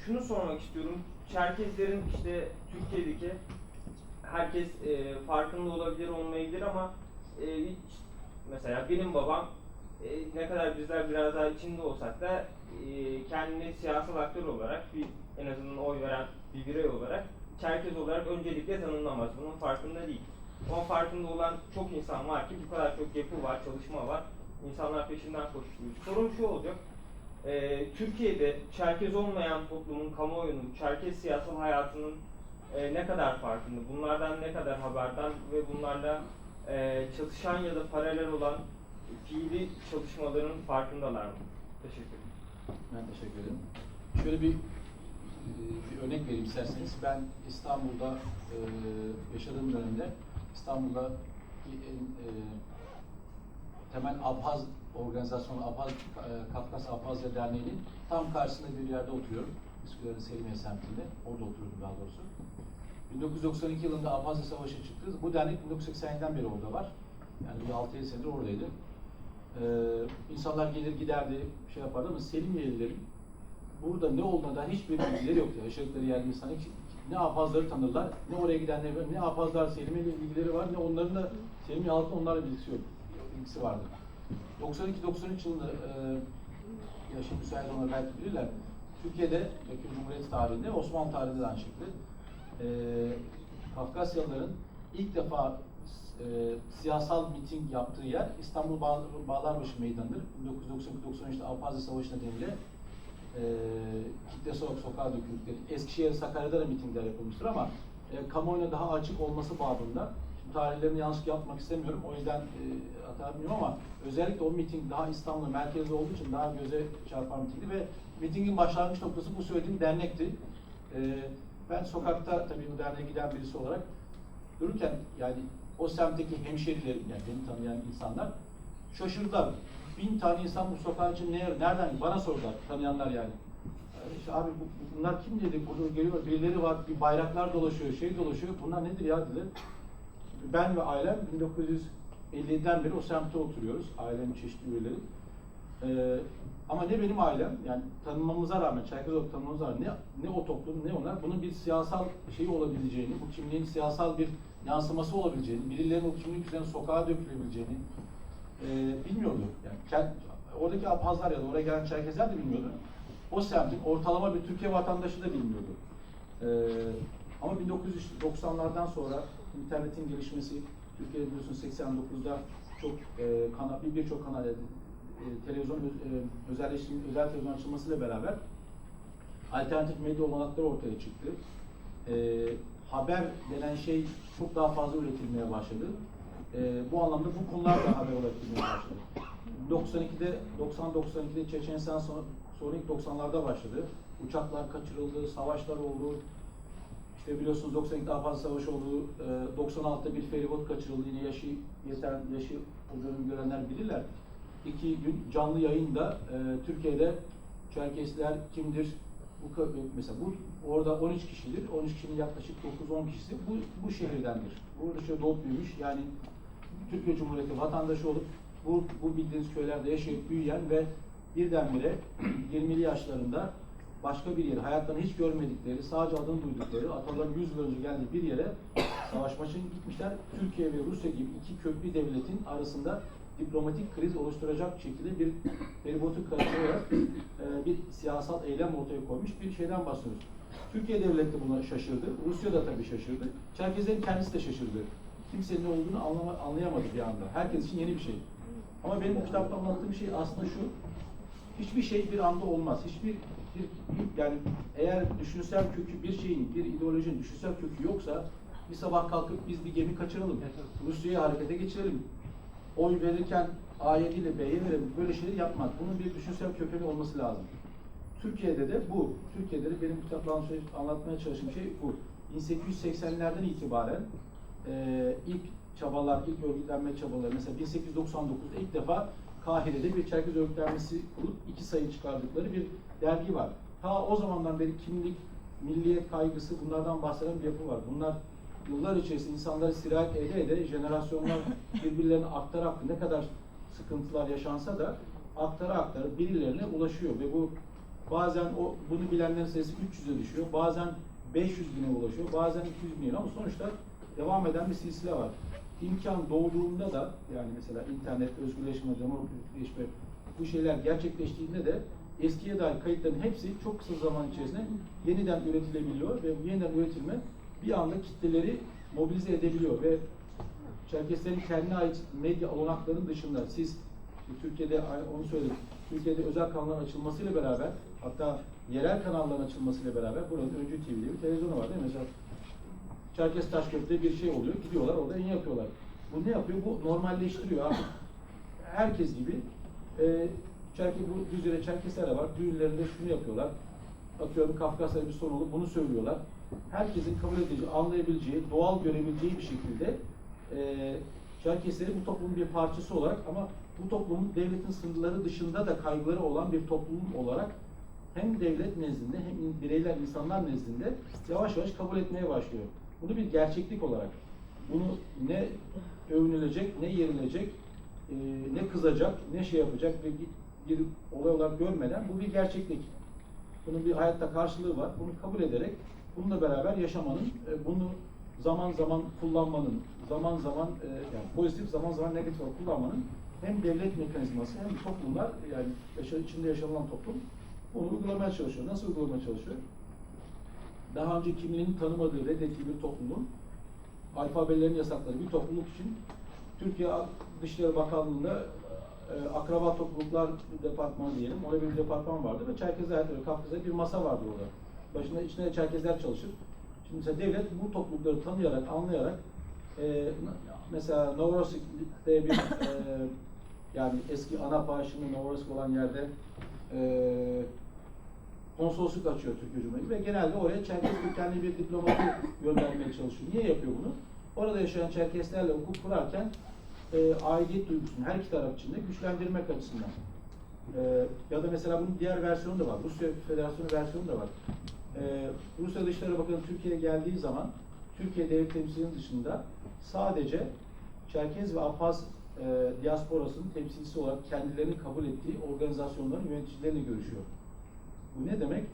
Şunu sormak istiyorum. Çerkezlerin işte Türkiye'deki herkes farkında olabilir, olmayabilir ama hiç mesela benim babam ne kadar bizler biraz daha içinde olsak da kendini siyasal aktör olarak en azından oy veren bir birey olarak Çerkez olarak öncelikle tanımlamaz. Bunun farkında değil. Ama farkında olan çok insan var ki bu kadar çok yapı var, çalışma var. İnsanlar peşinden koşturuyor. Sorum şu olacak. Türkiye'de Çerkez olmayan toplumun, kamuoyunun, Çerkez siyasal hayatının ne kadar farkında, bunlardan ne kadar haberdar ve bunlarla çatışan ya da paralel olan fiili çalışmaların farkındalar mı? Teşekkür ederim. Ben teşekkür ederim. Şöyle bir örnek vereyim isterseniz. Ben İstanbul'da yaşadığım dönemde İstanbul'da en temel Abhaz organizasyonu Kafkas Abhazya Derneği'nin tam karşısında bir yerde oturuyorum. Üsküdar'ın Selimiye semtinde. Orada oturuyordum daha doğrusu. 1992 yılında Abhazya Savaşı çıktı. Bu dernek 1980'den beri orada var. Yani bir 6-7 senedir oradaydı. İnsanlar gelir giderdi, şey yapardı ama Selimiyelilerin burada ne olduğuna dair hiçbir bilgileri yoktu. Yaşadıkları yerde insan hiç ne Abhazları tanırlar, ne oraya gidenler var, ne Abhazlar Selimiye'yle bilgileri var, ne onların da Selimiye halkının onlarla bilgisi vardı. 92-93 yılında yaşı müsait olanlar belki bilirler. Türkiye'de, Türkiye Cumhuriyeti tarihinde, Osmanlı tarihinde de aynı şekilde Kafkasyalıların ilk defa siyasal miting yaptığı yer İstanbul Bağlarbaşı Meydanı'dır. 1992-93'te Abhazya Savaşı nedeniyle kitle sokağa döküldükleri. Eskişehir, Sakarya'da da mitingler yapılmıştır ama kamuoyuna daha açık olması babında, şimdi tarihlerini yanlış yapmak istemiyorum, o yüzden hata yapmıyorum ama özellikle o miting daha İstanbul'un merkezde olduğu için daha göze çarpan mitingdi ve mitingin başlangıç noktası bu söylediğim dernekti. Ben sokakta tabii bu derneğe giden birisi olarak dururken yani o semtteki hemşerilerim, yani beni tanıyan insanlar şaşırdılar. 1000 tane insan bu sokağın için nereden? Bana sordular, tanıyanlar yani. İşte abi bunlar kim dedi, burada geliyor, birileri var, bir bayraklar dolaşıyor, şey dolaşıyor, bunlar nedir ya dedi. Ben ve ailem 1957'den beri o semtte oturuyoruz, ailemin çeşitli üyeleri. Ama ne benim ailem, yani tanınmamıza rağmen, Çerkez olarak tanınmamıza rağmen ne o toplum ne onlar, bunun bir siyasal şeyi olabileceğini, bu kimliğin siyasal bir yansıması olabileceğini, birilerinin o kimlik üzerine sokağa dökülebileceğini bilmiyordu. Yani oradaki Abhazlar ya da oraya gelen Çerkezler de bilmiyordu. O semtin ortalama bir Türkiye vatandaşı da bilmiyordu. Ama 1990'lardan sonra internetin gelişmesi, Türkiye'de biliyorsunuz 89'da çok birçok kanal televizyon özel televizyon açılmasıyla beraber alternatif medya olanakları ortaya çıktı. Haber denen şey çok daha fazla üretilmeye başladı. Bu anlamda bu konular da haber üretilmeye başladı. 90-92'de Çeçenistan sonra ilk 90'larda başladı. Uçaklar kaçırıldı, savaşlar oldu. İşte biliyorsunuz 92'de Abhazya Savaşı oldu. 96'da bir feribot kaçırıldı. Yine yaşı o dönemi görenler bilirler. 2 gün canlı yayında Türkiye'de Çerkesler kimdir? Mesela orada 13 kişidir. 13 kişinin yaklaşık 9-10 kişisi bu şehirdendir. Bu şehirde doğup büyümüş. Yani Türkiye Cumhuriyeti vatandaşı olup bu bildiğiniz köylerde yaşayıp büyüyen ve birdenbire 20'li yaşlarında başka bir yere, hayatlarını hiç görmedikleri, sadece adını duydukları, ataların 100 yıl önce geldiği bir yere savaşmak için gitmişler. Türkiye ve Rusya gibi iki köklü devletin arasında diplomatik kriz oluşturacak şekilde bir feribotu kaçırarak bir siyasal eylem ortaya koymuş bir şeyden bahsediyoruz. Türkiye devleti buna şaşırdı, Rusya da tabii şaşırdı, Çerkezlerin kendisi de şaşırdı. Kimsenin ne olduğunu anlayamadı bir anda. Herkes için yeni bir şey. Ama benim bu kitapta anlattığım şey aslında şu, hiçbir şey bir anda olmaz. Yani eğer düşünsel kökü bir şeyin, bir ideolojinin düşünsel kökü yoksa bir sabah kalkıp biz bir gemi kaçıralım, Rusya'yı harekete geçirelim, oy verirken A'ya değil de B'ye verelim, böyle şeyleri yapmak. Bunun bir düşünsel kökeni olması lazım. Türkiye'de de benim kitapta anlatmaya çalıştığım şey bu. 1880'lerden itibaren ilk çabalar, ilk örgütlenme çabaları, mesela 1899'da ilk defa Kahire'de bir Çerkez örgütlenmesi kurup 2 sayı çıkardıkları bir dergi var. Ta o zamandan beri kimlik, milliyet kaygısı, bunlardan bahseden bir yapı var. Bunlar yıllar içerisinde insanları sirayet ede jenerasyonlar birbirlerine aktara ne kadar sıkıntılar yaşansa da aktara birilerine ulaşıyor ve bu bazen bunu bilenlerin sayısı 300'e düşüyor, bazen 500 bine ulaşıyor, bazen 200 bine, ama sonuçta devam eden bir silsile var. İmkan doğduğunda da, yani mesela internet, özgürleşme, demokratikleşme, bu şeyler gerçekleştiğinde de eskiye dair kayıtların hepsi çok kısa zaman içerisinde yeniden üretilebiliyor ve bu yeniden üretilme bir anda kitleleri mobilize edebiliyor ve Çerkeslerin kendine ait medya olanaklarının dışında siz Türkiye'de, onu söyledim, Türkiye'de özel kanalların açılmasıyla beraber, hatta yerel kanalların açılmasıyla beraber buranın Öncü TV'de bir televizyonu var değil mi? Mesela Çerkes Taşköprü'de bir şey oluyor, gidiyorlar orada yayın yapıyorlar. Bu ne yapıyor? Bu normalleştiriyor artık. Herkes gibi bu Düzce'de Çerkesler de var. Düğünlerinde şunu yapıyorlar. Atıyorum Kafkasya'da bir sorun olur, bunu söylüyorlar. Herkesin kabul edeceği, anlayabileceği, doğal görebileceği bir şekilde Çerkesleri bu toplumun bir parçası olarak, ama bu toplumun devletin sınırları dışında da kaygıları olan bir toplum olarak hem devlet nezdinde hem bireyler, insanlar nezdinde yavaş yavaş kabul etmeye başlıyor. Bunu bir gerçeklik olarak, bunu ne övünülecek, ne yerilecek, ne kızacak, ne şey yapacak bir olay olarak görmeden bu bir gerçeklik. Bunun bir hayatta karşılığı var. Bunu kabul ederek bununla beraber yaşamanın, bunu zaman zaman kullanmanın, zaman zaman yani pozitif, zaman zaman negatif olarak kullanmanın hem devlet mekanizması hem de toplumlar, yani içinde yaşanılan toplum bunu uygulamaya çalışıyor. Nasıl uygulamaya çalışıyor? Daha önce kimliğini tanımadığı, reddettiği bir toplumun alfabelerini yasakladığı bir topluluk için Türkiye Dışişleri Bakanlığı'nda akraba topluluklar departmanı diyelim, orada bir departman vardı ve Çerkezler, Kafkas'ta bir masa vardı orada. Başında içinde Çerkezler çalışır. Şimdi mesela devlet bu toplulukları tanıyarak, anlayarak mesela Novorossiysk'te bir yani eski Anapa, şimdi Novorossiysk olan yerde konsolosluk açıyor Türkiye Cumhuriyeti ve genelde oraya Çerkes kökenli bir diplomatı göndermeye çalışıyor. Niye yapıyor bunu? Orada yaşayan Çerkeslerle hukuk kurarken aidiyet duygusunu her iki taraf içinde güçlendirmek açısından. Ya da mesela bunun diğer versiyonu da var. Rusya Federasyonu versiyonu da var. Rusya Dışişleri Bakanı Türkiye'ye geldiği zaman Türkiye devlet temsilcinin dışında sadece Çerkez ve Apaz diasporasının temsilcisi olarak kendilerini kabul ettiği organizasyonların yöneticileriyle görüşüyor. Bu ne demek?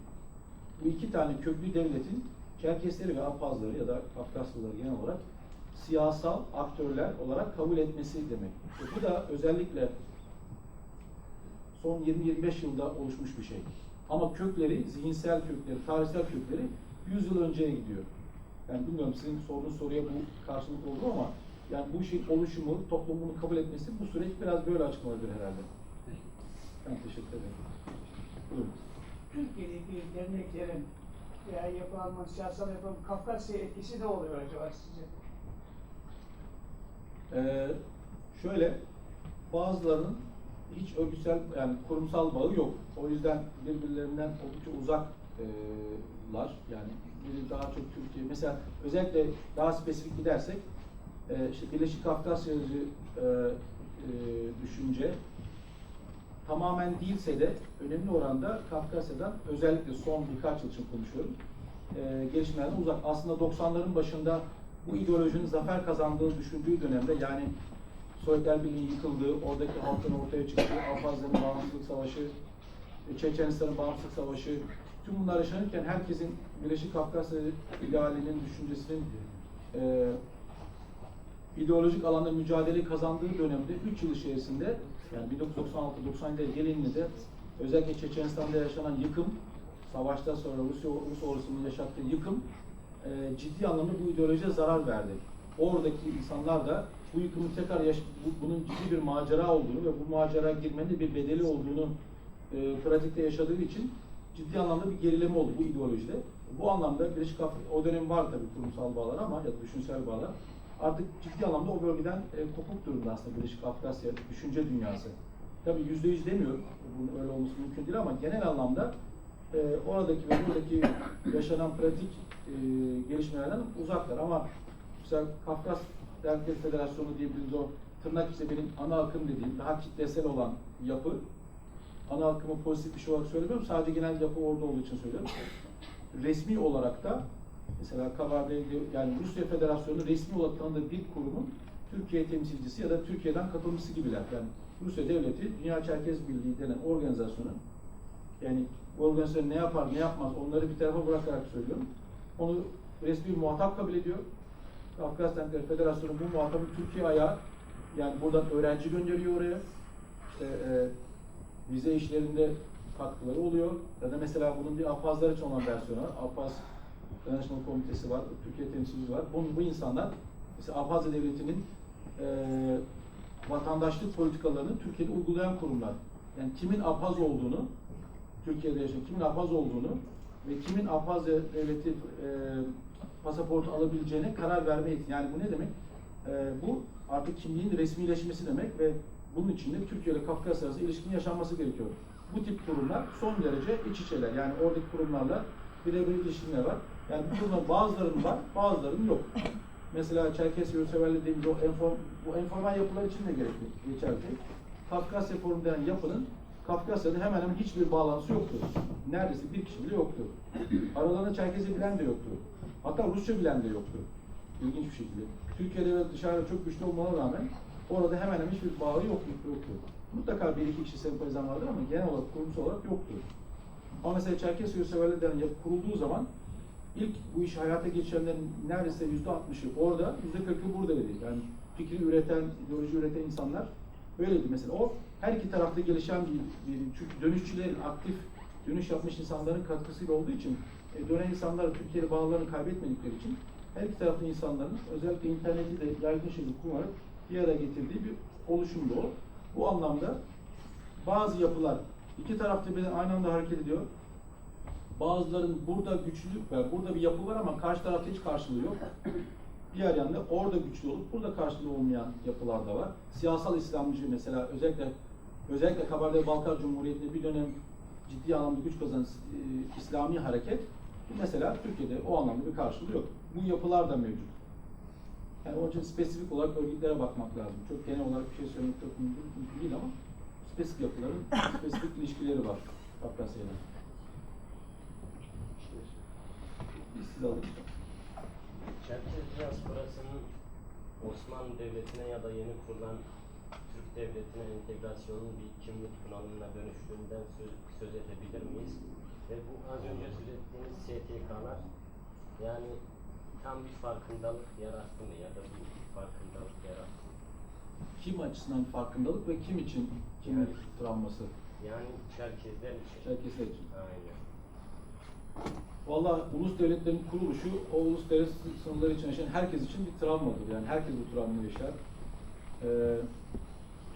Bu iki tane köklü devletin Çerkesleri ve Apazları ya da Kafkaslıları genel olarak siyasal aktörler olarak kabul etmesi demek. Bu da özellikle son 20-25 yılda oluşmuş bir şey. Ama kökleri, zihinsel kökleri, tarihsel kökleri 100 yıl önceye gidiyor. Yani bilmiyorum sizin sorduğunuz soruya bu karşılık oldu ama yani bu işin oluşumu, toplum bunu kabul etmesi, bu süreç biraz böyle açıklanabilir herhalde. Ben teşekkür ederim. Buyurun. Türkiye'deki derneklerin veya yapılanmanın, siyasal yapılanın Kafkasya etkisi ne oluyor acaba sizce? Şöyle, bazılarının hiç örgütsel, yani kurumsal bağı yok. O yüzden birbirlerinden oldukça uzaklar. Yani biri daha çok Türkiye, mesela özellikle daha spesifik gidersek, işte Birleşik Kafkasyacı düşünce tamamen değilse de önemli oranda Kafkasya'dan, özellikle son birkaç yıl için konuşuyorum, gelişmelerden uzak. Aslında 90'ların başında bu ideolojinin zafer kazandığını düşündüğü dönemde, yani Sovyetler Birliği yıkıldığı, oradaki halkın ortaya çıktığı, Abhazların bağımsızlık savaşı, Çeçenistan'ın bağımsızlık savaşı, tüm bunlar yaşanırken herkesin Birleşik Kafkasya idealinin, düşüncesinin ideolojik alanda mücadele kazandığı dönemde 3 yıl içerisinde, yani 1996-97'de gelininde özellikle Çeçenistan'da yaşanan yıkım, savaştan sonra Rus ordusunun yaşattığı yıkım ciddi anlamda bu ideolojiye zarar verdi. Oradaki insanlar da bu yıkımın tekrar bunun ciddi bir macera olduğunu ve bu macera girmenin bir bedeli olduğunu pratikte yaşadığı için ciddi anlamda bir gerileme oldu bu ideolojide. Bu anlamda Birleşik Kafkasya, o dönem var tabii kurumsal bağlar ama ya da düşünsel bağlar. Artık ciddi anlamda o bölgeden kopuk durumda aslında Birleşik Kafkasya düşünce dünyası. Tabii %100 demiyorum, bunun öyle olması mümkün değil ama genel anlamda oradaki ve buradaki yaşanan pratik gelişmelerden uzaklar. Ama mesela Kafkas Dernekleri Federasyonu diyebiliriz, o tırnak içinde benim ana akım dediğim, daha kitlesel olan yapı, ana akımı pozitif bir şey olarak söylemiyorum, sadece genel yapı orada olduğu için söylüyorum. Resmi olarak da mesela KBD, yani Rusya Federasyonu resmi olarak tanıdığı bir kurumun Türkiye temsilcisi ya da Türkiye'den katılımcısı gibiler. Yani Rusya Devleti, Dünya Çerkez Birliği denen organizasyonun, yani bu organizasyon ne yapar, ne yapmaz onları bir tarafa bırakarak söylüyorum. Onu resmi muhatap kabul ediyor. Kafkas Dernekleri Federasyonu bu muhatabı Türkiye ayağı, yani buradan öğrenci gönderiyor oraya. İşte vize işlerinde katkıları oluyor. Ya da mesela bunun bir Apazlar için olan versiyonu var. Apaz Danışma Komitesi var, Türkiye temsilcisi var. Bu insanlar mesela Abhazya Devleti'nin vatandaşlık politikalarını Türkiye'de uygulayan kurumlar. Yani kimin Abhaz olduğunu, Türkiye'de yaşayan kimin Abhaz olduğunu ve kimin Abhazya Devleti pasaportu alabileceğine karar verme yetkisi. Yani bu ne demek? Bu artık kimliğin resmileşmesi demek ve bunun için de Türkiye ile Kafkas arası ilişkinin yaşanması gerekiyor. Bu tip kurumlar son derece iç içeler. Yani oradaki kurumlarla birebir ilişkiler var. Yani bu kurumlar bazılarının var, bazılarının yok. Mesela Çerkes Yurtseverliği dediğimiz bu enformal yapılar için de geçerli. Kafkasya Forum denen yapının Kafkasya'da hemen hemen hiçbir bağlantısı yoktu. Neredeyse bir kişi bile yoktu. Aralarında Çerkez'i bilen de yoktu. Hatta Rusça bilen de yoktu. İlginç bir şekilde. Türkiye'de ve dışarıda çok güçlü olmana rağmen orada hemen hemen hiçbir bağı yoktu. Mutlaka bir iki kişi sempatizan vardır ama genel olarak kurumsal olarak yoktu. Ama mesela Çerkes Yurtseverliği denen yapı kurulduğu zaman ilk bu işi hayata geçirenlerin neredeyse %60'ı orada, %40'ı buradaydı. Yani fikri üreten, ideoloji üreten insanlar böyleydi mesela. O her iki tarafta gelişen bir çünkü dönüşçülerin aktif dönüş yapmış insanların katkısıyla olduğu için dönen insanlar Türkiye'li bağlarını kaybetmedikleri için her iki tarafta insanların özellikle interneti de yaygın şekilde kullanarak bir araya getirdiği bir oluşumdu o. Bu anlamda bazı yapılar iki tarafta birden aynı anda hareket ediyor. Bazıların burada güçlülük var, burada bir yapı var ama karşı tarafta hiç karşılığı yok. Diğer yanda orada güçlü olup burada karşılığı olmayan yapılar da var. Siyasal İslamcı mesela özellikle Kabardey-Balkar Cumhuriyeti'nde bir dönem ciddi anlamda güç kazanan İslami hareket mesela Türkiye'de o anlamda bir karşılığı yok. Bu yapılar da mevcut. Yani onun için spesifik olarak örgütlere bakmak lazım. Çok genel olarak bir şey söylemek çok mümkün değil ama spesifik yapıların spesifik ilişkileri var Kafkasya'yla. Siz alın. Çerkez diasporasının Osmanlı Devleti'ne ya da yeni kurulan Türk Devleti'ne entegrasyonun bir kimlik bunalımına dönüştüğünden söz edebilir miyiz? Ve bu az önce söz ettiğiniz STK'lar yani tam bir farkındalık yarattı mı ya da bir farkındalık yarattı mı? Kim açısından farkındalık ve kim için kimlik travması? Yani Çerkezler için. Çerkesler için. Aynen. Vallahi ulus devletlerin kuruluşu o ulus devlet sınırları için yaşayan herkes için bir travmadır. Yani herkes bu travmayı yaşar.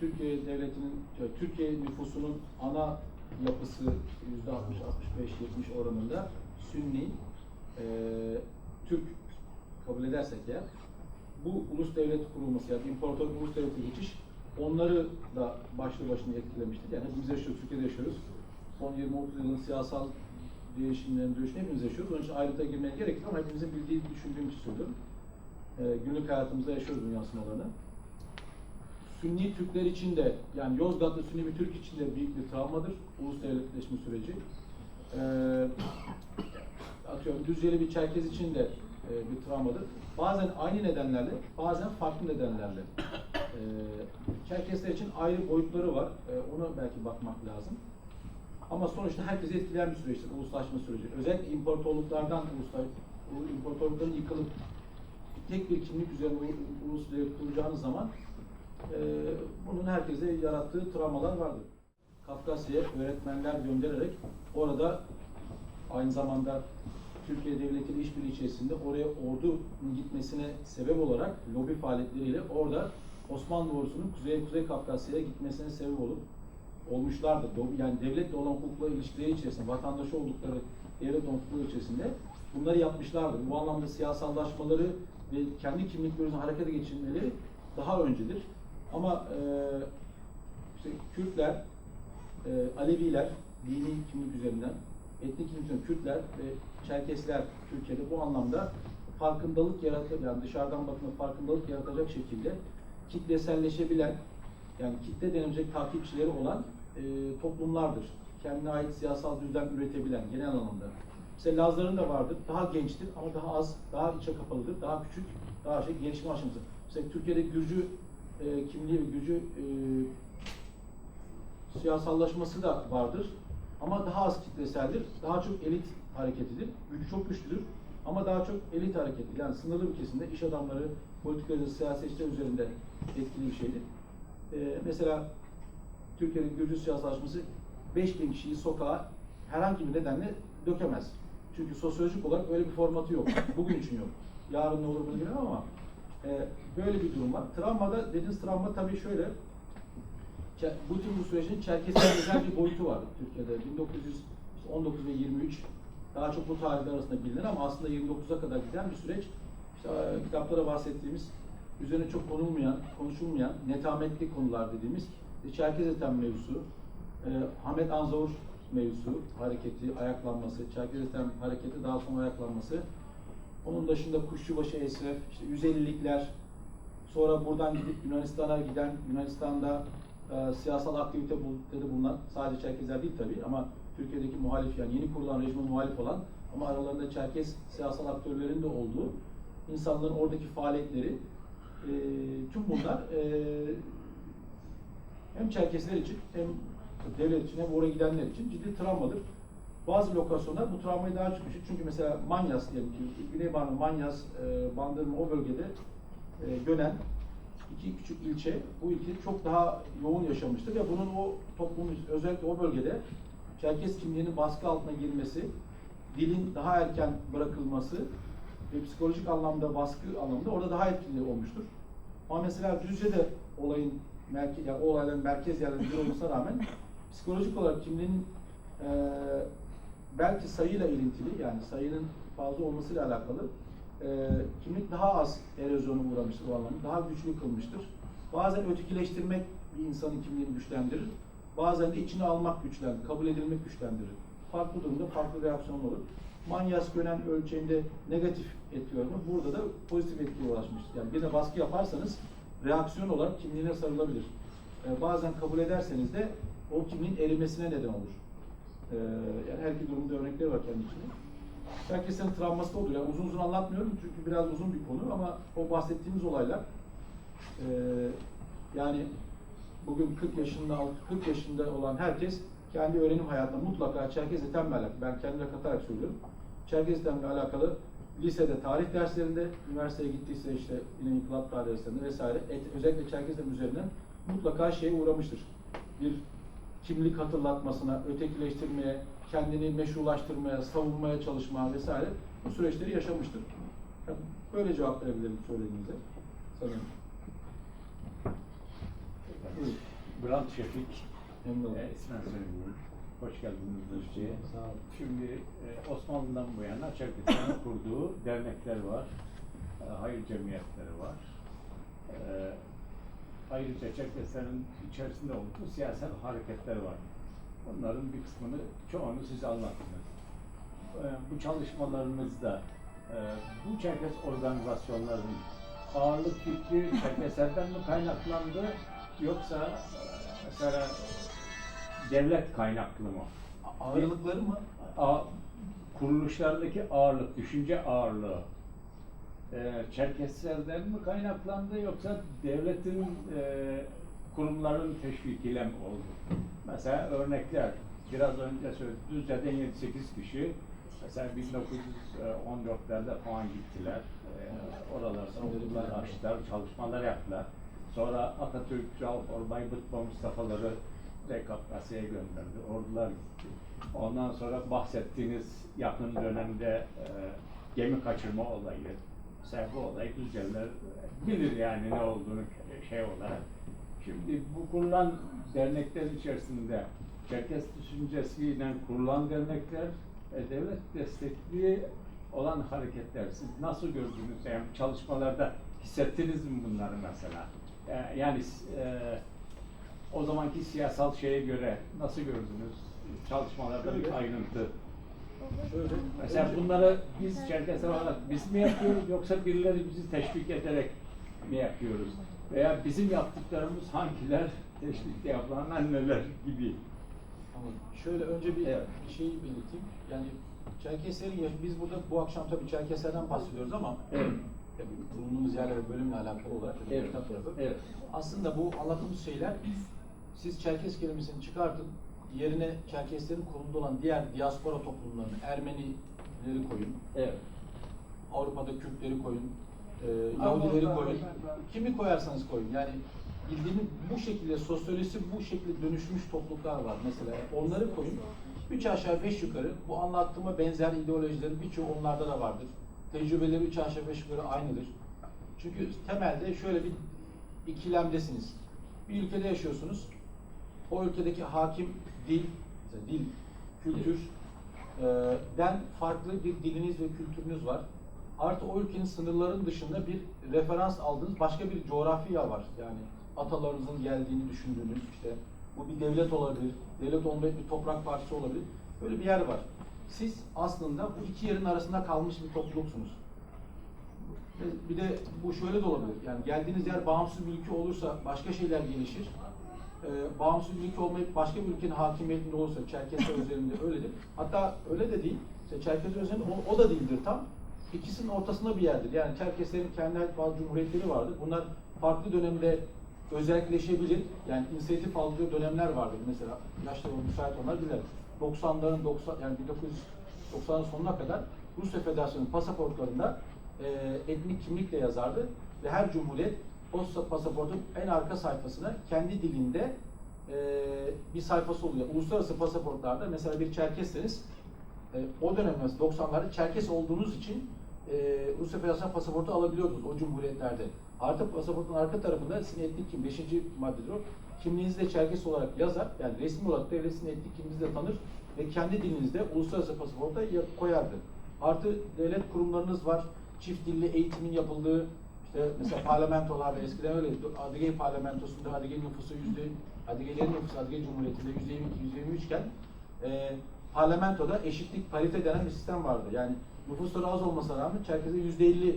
Türkiye devletinin, Türkiye nüfusunun ana yapısı %60, 65, 70 oranında Sünni, Türk kabul edersek ya, bu ulus devlet kurulması yani imparator ulus devlete geçiş onları da başlı başına etkilemiştir. Yani hepimiz yaşıyoruz, Türkiye'de yaşıyoruz. Son 20-30 yılın siyasal değişimlerin dönüşünü hepimiz yaşıyoruz. Onun için ayrıntıya girmeye gerek yok ama hepimizin bildiği, düşündüğüm için söylüyorum. Günlük hayatımızda yaşıyoruz bu yansımalarını. Sünni Türkler için de, yani Yozgatlı Sünni bir Türk için de büyük bir travmadır. Ulus devletleşme süreci. Atıyorum Düzceli bir Çerkez için de bir travmadır. Bazen aynı nedenlerle, bazen farklı nedenlerle. Çerkesler için ayrı boyutları var. Ona belki bakmak lazım. Ama sonuçta herkesi etkileyen bir süreçtir, uluslaşma süreci. Özellikle imparatorlukların yıkılıp tek bir kimlik üzerine ulus devlet kuracağınız zaman bunun herkese yarattığı travmalar vardır. Kafkasya'ya öğretmenler göndererek orada aynı zamanda Türkiye Devleti ile işbirliği içerisinde oraya ordunun gitmesine sebep olarak lobi faaliyetleriyle orada Osmanlı ordusunun Kuzey Kafkasya'ya gitmesine sebep olmuşlardır. Yani devletle olan hukukla ilişkileri içerisinde, vatandaşı oldukları devlet hukukları içerisinde bunları yapmışlardır. Bu anlamda siyasallaşmaları ve kendi kimliklerinin harekete geçirmeleri daha öncedir. Ama işte Kürtler, Aleviler, dini kimlik üzerinden etnik kimliklerin Kürtler ve Çerkesler Türkiye'de bu anlamda farkındalık yaratacak, yani dışarıdan bakma farkındalık yaratacak şekilde kitleselleşebilen, yani kitle denilecek takipçileri olan toplumlardır. Kendine ait siyasal düzlem üretebilen genel anlamda. Mesela Lazların da vardır, daha gençtir ama daha az, daha içe kapalıdır, daha küçük, daha gelişme aşaması. Mesela Türkiye'de Gürcü kimliği ve Gürcü siyasallaşması da vardır. Ama daha az kitleseldir, daha çok elit hareketidir. Gücü çok güçlüdür ama daha çok elit hareketidir. Yani sınırlı bir kesimde iş adamları, politikacı, siyasetçiler üzerinde etkili bir şeydir. Mesela Türkiye'de Gürcü siyasallaşması 5000 kişiyi sokağa herhangi bir nedenle dökemez. Çünkü sosyolojik olarak öyle bir formatı yok. Bugün için yok. Yarın ne olur bunu bilemem ama böyle bir durum var. Travmada, dediğiniz travma tabii şöyle, bu tür bu sürecin Çerkeslerin özel bir boyutu var Türkiye'de. 1919 ve 23 daha çok bu tarihler arasında bilinen ama aslında 29'a kadar giden bir süreç. İşte kitapta da bahsettiğimiz, üzerine çok konuşulmayan, netametli konular dediğimiz Çerkez Etem mevzusu, Hamet Anzavur mevzusu, hareketi, ayaklanması, Çerkez Etem hareketi daha sonra ayaklanması. Onun dışında Kuşçubaşı Esref, işte 150'likler, sonra buradan gidip Yunanistan'a giden, Yunanistan'da siyasal aktivitede bulunan, sadece Çerkezler değil tabii ama Türkiye'deki muhalif, yani yeni kurulan rejime muhalif olan ama aralarında Çerkez siyasal aktörlerin de olduğu insanların oradaki faaliyetleri, tüm bunlar hem Çerkesler için hem devlet için hem oraya gidenler için ciddi travmadır. Bazı lokasyonlar bu travmayı daha çıkmıştır. Çünkü mesela Manyas diyelim ki, Güneydoğu Manyas, Bandırma o bölgede Gönen, iki küçük ilçe, bu ilçe çok daha yoğun yaşamıştır ve bunun o toplumun, özellikle o bölgede Çerkes kimliğinin baskı altına girmesi, dilin daha erken bırakılması ve psikolojik anlamda, baskı anlamda orada daha etkili olmuştur. Ama mesela Düzce'de olayın yani o olayların merkez yerlerinde bir olmasına rağmen psikolojik olarak kimliğin belki sayıyla ilintili, yani sayının fazla olmasıyla alakalı kimlik daha az erozyona uğramıştır o anlamda, daha güçlü kılmıştır. Bazen ötekileştirmek bir insanın kimliğini güçlendirir, bazen de içine almak güçlendirir, kabul edilmek güçlendirir. Farklı durumda farklı reaksiyon olur. Manyas Gönen ölçeğinde negatif etki var, burada da pozitif etkiye ulaşmıştır. Yani birine baskı yaparsanız reaksiyon olarak kimliğine sarılabilir. Bazen kabul ederseniz de o kimliğin erimesine neden olur. Yani her iki durumda örnekleri var kendi içinde. Herkesin travması da olur. Yani uzun uzun anlatmıyorum çünkü biraz uzun bir konu ama o bahsettiğimiz olaylar yani bugün 40 yaşında olan herkes kendi öğrenim hayatında mutlaka Çerkez Etem'le alakalı, ben kendime katarak söylüyorum. Çerkez Etem'le alakalı lisede tarih derslerinde, üniversiteye gittiyse işte yine inkılap tarih derslerinde vesaire, özellikle Çerkez Etem üzerinden mutlaka şeye uğramıştır. Bir kimlik hatırlatmasına, ötekileştirmeye, kendini meşrulaştırmaya, savunmaya çalışmaya vesaire bu süreçleri yaşamıştır. Yani böyle cevap verebilirim söylediğinize. Sanırım. Bülent Şefik, Memnun İsmen söyleyeyim. Hoş geldiniz Düzce'ye. Şimdi Osmanlı'dan bu yana Çerkezlerin kurduğu dernekler var, hayır cemiyetleri var. Ayrıca Çerkezlerin içerisinde olduğu siyasal hareketler var. Bunların bir kısmını, çoğunu siz anlattınız. Bu çalışmalarınızda bu Çerkez organizasyonlarının ağırlık fikri Çerkezlerden mi kaynaklandı yoksa mesela devlet kaynaklı mı? Ağırlıkları mı? Kuruluşlardaki ağırlık, düşünce ağırlığı Çerkeslerden mi kaynaklandı yoksa devletin kurumların teşvikiyle mi oldu? Mesela örnekler, biraz önce söyledim, Düzce'den 7-8 kişi mesela 1914'lerde falan gittiler. Oralarda okullar açtılar, çalışmalar yaptılar. Sonra Atatürk, Rauf Orbay, Bıtma Mustafa'ları Kafkasya'ya gönderdi, ordular gitti. Ondan sonra bahsettiğiniz yakın dönemde gemi kaçırma olayı, mesela bu olayı Düzce'liler bilir yani ne olduğunu şey olarak. Şimdi bu kurulan dernekler içerisinde Çerkes düşüncesiyle kurulan dernekler, devlet destekli olan hareketler. Siz nasıl gördünüz? Yani çalışmalarda hissettiniz mi bunları mesela? Yani o zamanki siyasal şeye göre nasıl gördünüz? Çalışmalarda bir ayrıntı Şöyle, Mesela bunları biz Çerkesler olarak biz mi yapıyoruz yoksa birileri bizi teşvik ederek mi yapıyoruz? Veya bizim yaptıklarımız hangiler, teşvikte yapılanlar neler gibi. Ama şöyle önce bir Evet. şey belirteyim. Yani Çerkeslerin biz burada bu akşam tabii Çerkeslerden bahsediyoruz ama Evet. bulunduğumuz yerle ve bölümle alakalı olarak Evet. tarafı. Evet. Aslında bu anlattığımız şeyler siz Çerkes kelimesini çıkartın, yerine Çerkeslerin konumunda olan diğer diaspora toplumlarını, Ermenileri koyun, Evet. Avrupa'da Kürtleri koyun, Yahudileri koyun, kimi koyarsanız koyun. Yani bildiğiniz bu şekilde sosyolojisi bu şekilde dönüşmüş topluluklar var mesela. Onları koyun. 3 aşağı 5 yukarı bu anlattığıma benzer ideolojilerin birçoğu onlarda da vardır. Tecrübeleri 3 aşağı 5 yukarı aynıdır. Çünkü temelde şöyle bir ikilemdesiniz. Bir ülkede yaşıyorsunuz. O ülkedeki hakim dil, mesela dil, kültür den farklı bir diliniz ve kültürünüz var. Artı o ülkenin sınırlarının dışında bir referans aldığınız başka bir coğrafya var. Yani atalarınızın geldiğini düşündüğünüz, işte bu bir devlet olabilir, devlet olmayıp bir toprak parçası olabilir. Böyle bir yer var. Siz aslında bu iki yerin arasında kalmış bir topluluksunuz. Bir de bu şöyle de olabilir. Yani geldiğiniz yer bağımsız bir ülke olursa başka şeyler gelişir. Bağımsız bir ülke olmayıp başka bir ülkenin hakimiyetinde olursa Çerkesler üzerinde öyledir. Hatta öyle de değil. İşte Çerkesler üzerinde o da değildir tam. İkisinin ortasında bir yerdir. Yani Çerkeslerin kendine ait bazı cumhuriyetleri vardır. Bunlar farklı dönemde özelleşebilir. Yani inisiyatif aldığı dönemler vardır. Mesela yaşlı ve müsait onlar bilir. 90'ların yani 1990'ın sonuna kadar Rusya Federasyonu pasaportlarında etnik kimlikle yazardı ve her cumhuriyet o pasaportun en arka sayfasına kendi dilinde bir sayfası oluyor. Uluslararası pasaportlarda mesela bir Çerkesseniz o dönem 90'larda Çerkes olduğunuz için Rusya Federasyonu pasaportu alabiliyordunuz o cumhuriyetlerde. Artı pasaportun arka tarafında sizin etnik kimlik, 5. maddedir o. Kimliğinizi de Çerkes olarak yazar. Yani resmi olarak devlet sizin etnik kimliğinizi de tanır ve kendi dilinizde uluslararası pasaporta koyardı. Artı devlet kurumlarınız var. Çift dilli eğitimin yapıldığı, işte mesela parlamentolarda eskiden öyle Adigey parlamentosunda Adigey nüfusu Adigeylerin nüfusu Adigey Cumhuriyeti'nde %22, %23 iken parlamentoda eşitlik, parite denen bir sistem vardı. Yani nüfusları az olmasına rağmen Çerkez'e %50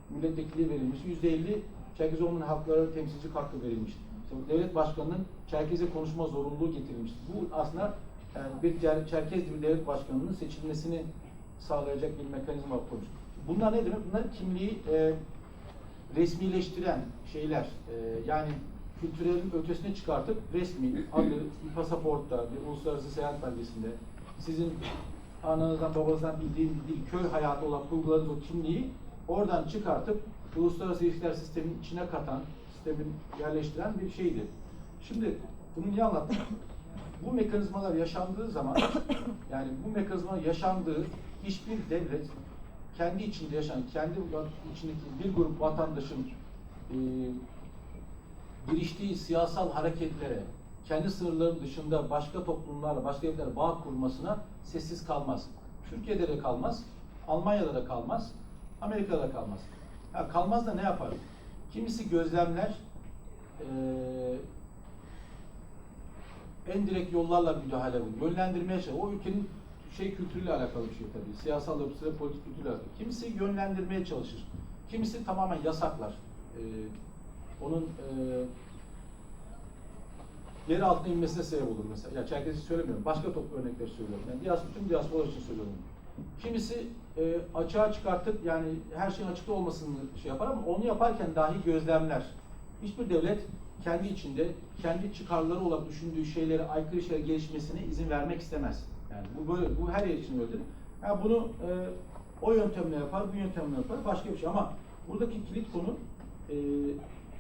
milletvekilliği verilmiş, %50 Çerkezoğlu'nun halklara temsilcilik hakkı verilmiş. İşte devlet başkanının Çerkez'e konuşma zorunluluğu getirilmiş. Bu aslında yani bir Çerkez bir devlet başkanının seçilmesini sağlayacak bir mekanizma kurmuş. Bunlar ne demek? Bunlar kimliği resmileştiren şeyler. Yani kültürelin ötesine çıkartıp resmi adı bir pasaportta, bir uluslararası seyahat belgesinde sizin ananızdan babanızdan bildiğiniz bir köy hayatı olan kurguladığınız o kimliği oradan çıkartıp uluslararası ilişkiler sistemin içine katan, sistemin yerleştiren bir şeydi. Şimdi bunu niye anlattım? Bu mekanizmalar yaşandığı zaman yani bu mekanizma yaşandığı hiçbir devlet kendi içinde yaşayan, kendi içindeki bir grup vatandaşın giriştiği siyasal hareketlere, kendi sınırlarının dışında başka toplumlarla, başka devletlerle bağ kurmasına sessiz kalmaz. Türkiye'de de kalmaz, Almanya'da da kalmaz, Amerika'da da kalmaz. Ha, kalmaz da ne yapar? Kimisi gözlemler, en direkt yollarla müdahale bulur, yönlendirmeye çalışır. O ülkenin kültürüyle alakalı bir şey tabii. Siyasal yapısıyla, politik kültürüyle alakalı. Kimisi yönlendirmeye çalışır. Kimisi tamamen yasaklar. Onun yer altına inmesine sebep olur mesela. Ya Çerkez'i söylemiyorum. Başka örnekleri söylüyorum. Yani tüm diaspora için söylüyorum. Kimisi açığa çıkartıp yani her şeyin açıkta olmasını şey yapar ama onu yaparken dahi gözlemler. Hiçbir devlet kendi içinde, kendi çıkarları olarak düşündüğü şeylere, aykırı şeylere gelişmesine izin vermek istemez. Yani bu böyle, bu her yer için öyledir. Yani bunu o yöntemle yapar, bu yöntemle yapar, başka bir şey. Ama buradaki kilit konu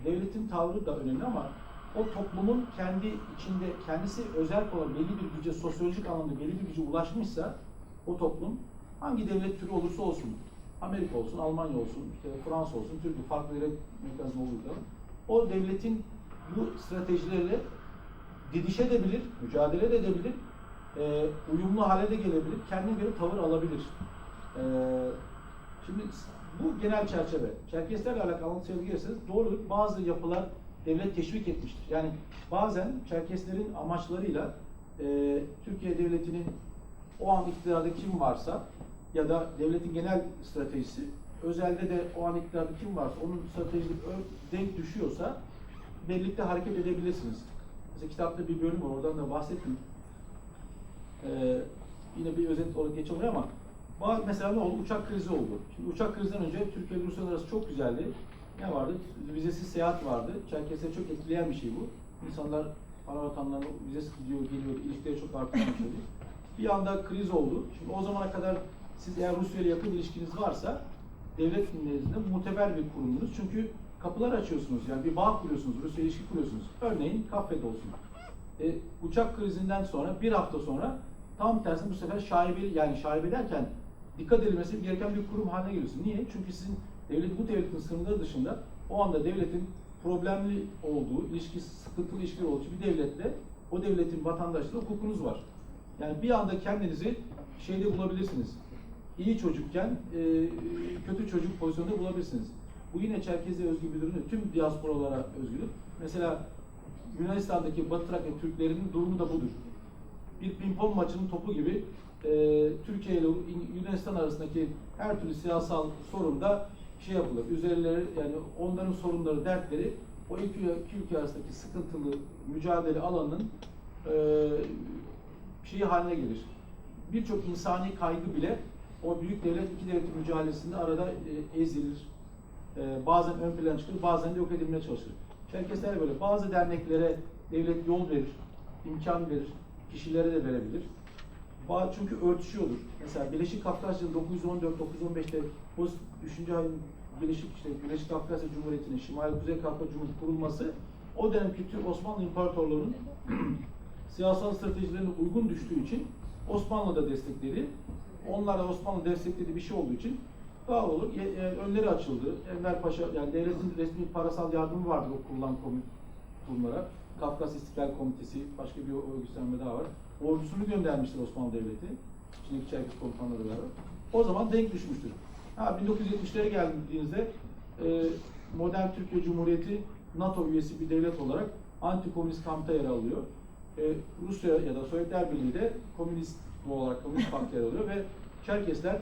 devletin tavrı da önemli ama o toplumun kendi içinde, kendisi özel olan belli bir güce, sosyolojik anlamda belli bir güce ulaşmışsa o toplum hangi devlet türü olursa olsun, Amerika olsun, Almanya olsun, işte Fransa olsun, Türkiye farklı devlet mekanizma olduğu o devletin bu stratejilerle didişebilir, mücadele de edebilir, uyumlu hale de gelebilir, kendine göre tavır alabilir. Şimdi bu genel çerçeve. Çerkeslerle alakalı anlatacağım gelirseniz doğrudur. Bazı yapılar devlet teşvik etmiştir. Yani bazen Çerkeslerin amaçlarıyla Türkiye Devleti'nin o an iktidarda kim varsa ya da devletin genel stratejisi, özelde de o an iktidarda kim varsa onun stratejisi denk düşüyorsa birlikte hareket edebilirsiniz. Mesela kitapta bir bölüm var, oradan da bahsettim. Yine bir özet olarak geçiyor ama mesela ne oldu? Uçak krizi oldu. Şimdi uçak krizinden önce Türkiye ile Rusya arası çok güzeldi. Ne vardı? Vizesiz seyahat vardı. Çerkesleri çok etkileyen bir şey bu. İnsanlar ana vatanlarına vizesiz gidiyor, geliyor, ilişkileri çok artan bir şeydi. Bir anda kriz oldu. Şimdi o zamana kadar siz eğer Rusya ile yakın ilişkiniz varsa devlet nezdinde muteber bir kurumunuz. Çünkü kapılar açıyorsunuz, yani bir bağ kuruyorsunuz, Rusya ilişki kuruyorsunuz. Örneğin Kafet olsun. Uçak krizinden sonra, bir hafta sonra tam tersine bu sefer şaibeli, yani şaibe derken dikkat edilmesi gereken bir kurum haline geliyorsun. Niye? Çünkü sizin bu devletin sınırları dışında o anda devletin problemli olduğu, sıkıntılı ilişkileri olduğu bir devletle o devletin vatandaşlığı hukukunuz var. Yani bir anda kendinizi şeyde bulabilirsiniz. İyi çocukken kötü çocuk pozisyonunda bulabilirsiniz. Bu yine Çerkez'e özgü bir durum değil. Tüm diasporalara özgüdür. Mesela Yunanistan'daki Batı Trakya Türklerinin durumu da budur. Bir pimpon maçının topu gibi Türkiye ile Yunanistan arasındaki her türlü siyasal sorunda şey yapılır. Üzerleri, yani onların sorunları, dertleri o iki ülke arasındaki sıkıntılı mücadele alanının şeyi haline gelir. Birçok insani kaygı bile o büyük devlet, iki devletin mücadelesinde arada ezilir. Bazen ön plana çıkır, bazen de yok edilmeye çalışır. Çerkesler böyle. Bazı derneklere devlet yol verir, imkan verir, kişilere de verebilir. Çünkü örtüşüyordur. Mesela Birleşik Kafkasya 914-915'te bu 3. ayın Birleşik Kafkasya Cumhuriyeti'nin, Şimali Kuzey Kafkasya Cumhuriyeti kurulması o dönemki Türk Osmanlı İmparatorluğu'nun siyasal stratejilerine uygun düştüğü için Osmanlı'da destekledi. Onlar da Osmanlı desteklediği bir şey olduğu için doğal olur. Önleri açıldı. Enver Paşa, yani devletin resmi parasal yardımı vardı o kurulan kurumlara. Kafkas İstiklal Komitesi, başka bir örgütlenme daha var. Ordusunu göndermiştir Osmanlı Devleti. İçindeki Çerkes komutanları beraber. O zaman denk düşmüştür. 1970'lere geldiğinizde modern Türkiye Cumhuriyeti NATO üyesi bir devlet olarak anti-komünist kampta yer alıyor. Rusya ya da Sovyetler Birliği de komünist olarak komünist kampta yer alıyor ve Çerkesler,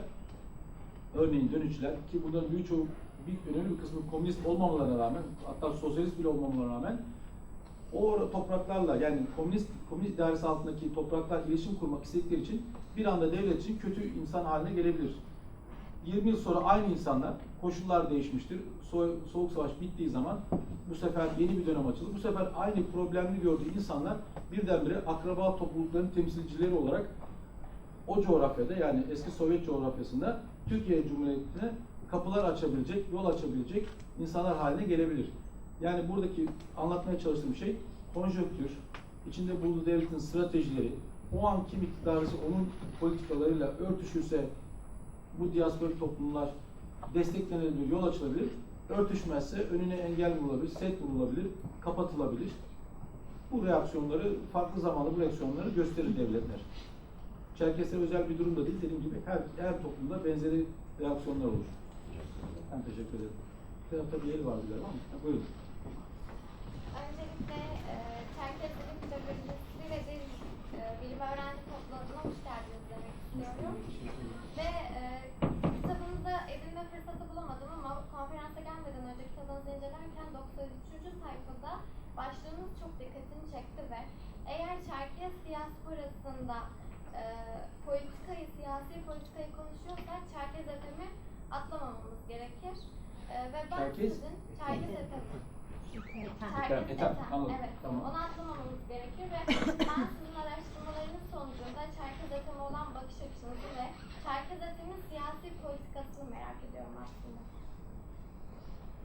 örneğin Dönüşçüler ki bunların önemli bir kısmı komünist olmamalarına rağmen, hatta sosyalist bile olmamalarına rağmen o topraklarla, yani komünist idaresi altındaki topraklar iletişim kurmak istedikleri için bir anda devlet için kötü insan haline gelebilir. 20 yıl sonra aynı insanlar, koşullar değişmiştir. Soğuk Savaş bittiği zaman bu sefer yeni bir dönem açılır. Bu sefer aynı problemli gördüğü insanlar birdenbire akraba topluluklarının temsilcileri olarak o coğrafyada, yani eski Sovyet coğrafyasında Türkiye Cumhuriyeti'ne kapılar açabilecek, yol açabilecek insanlar haline gelebilir. Yani buradaki anlatmaya çalıştığım şey konjonktür, içinde bulunduğu devletin stratejileri, o an kim iktidarısı onun politikalarıyla örtüşürse bu diasporik toplumlar desteklenebilir, yol açılabilir. Örtüşmezse önüne engel vurulabilir, set vurulabilir, kapatılabilir. Bu reaksiyonları, farklı zamanda bu reaksiyonları gösterir devletler. Çerkesler özel bir durumda değil, dediğim gibi her toplumda benzeri reaksiyonlar olur. Ben teşekkür ederim. Tarafta bir el vardı galiba ama buyurun. Öncelikle Çerkezlerin kitabınızı ve bilim öğrenci topluluğuna hoş geldiniz demek istiyorum. Ve kitabınızı edinme fırsatı bulamadım ama konferansa gelmeden önce kitabınızı incelerken 93. sayfada başlığınız çok dikkatimi çekti ve eğer Çerkez diasporasında siyasi politikayı konuşuyorsak Çerkez etemi atlamamamız gerekir. Ve ben sizin Çerkez etemi. Anladım. Evet, tamam. onu atlamamamız gerekiyor ve ben sizin araştırmalarınız sonucunda Çerkez etemi olan bakış açınızı ve Çerkez etemin siyasi politikasını merak ediyorum aslında.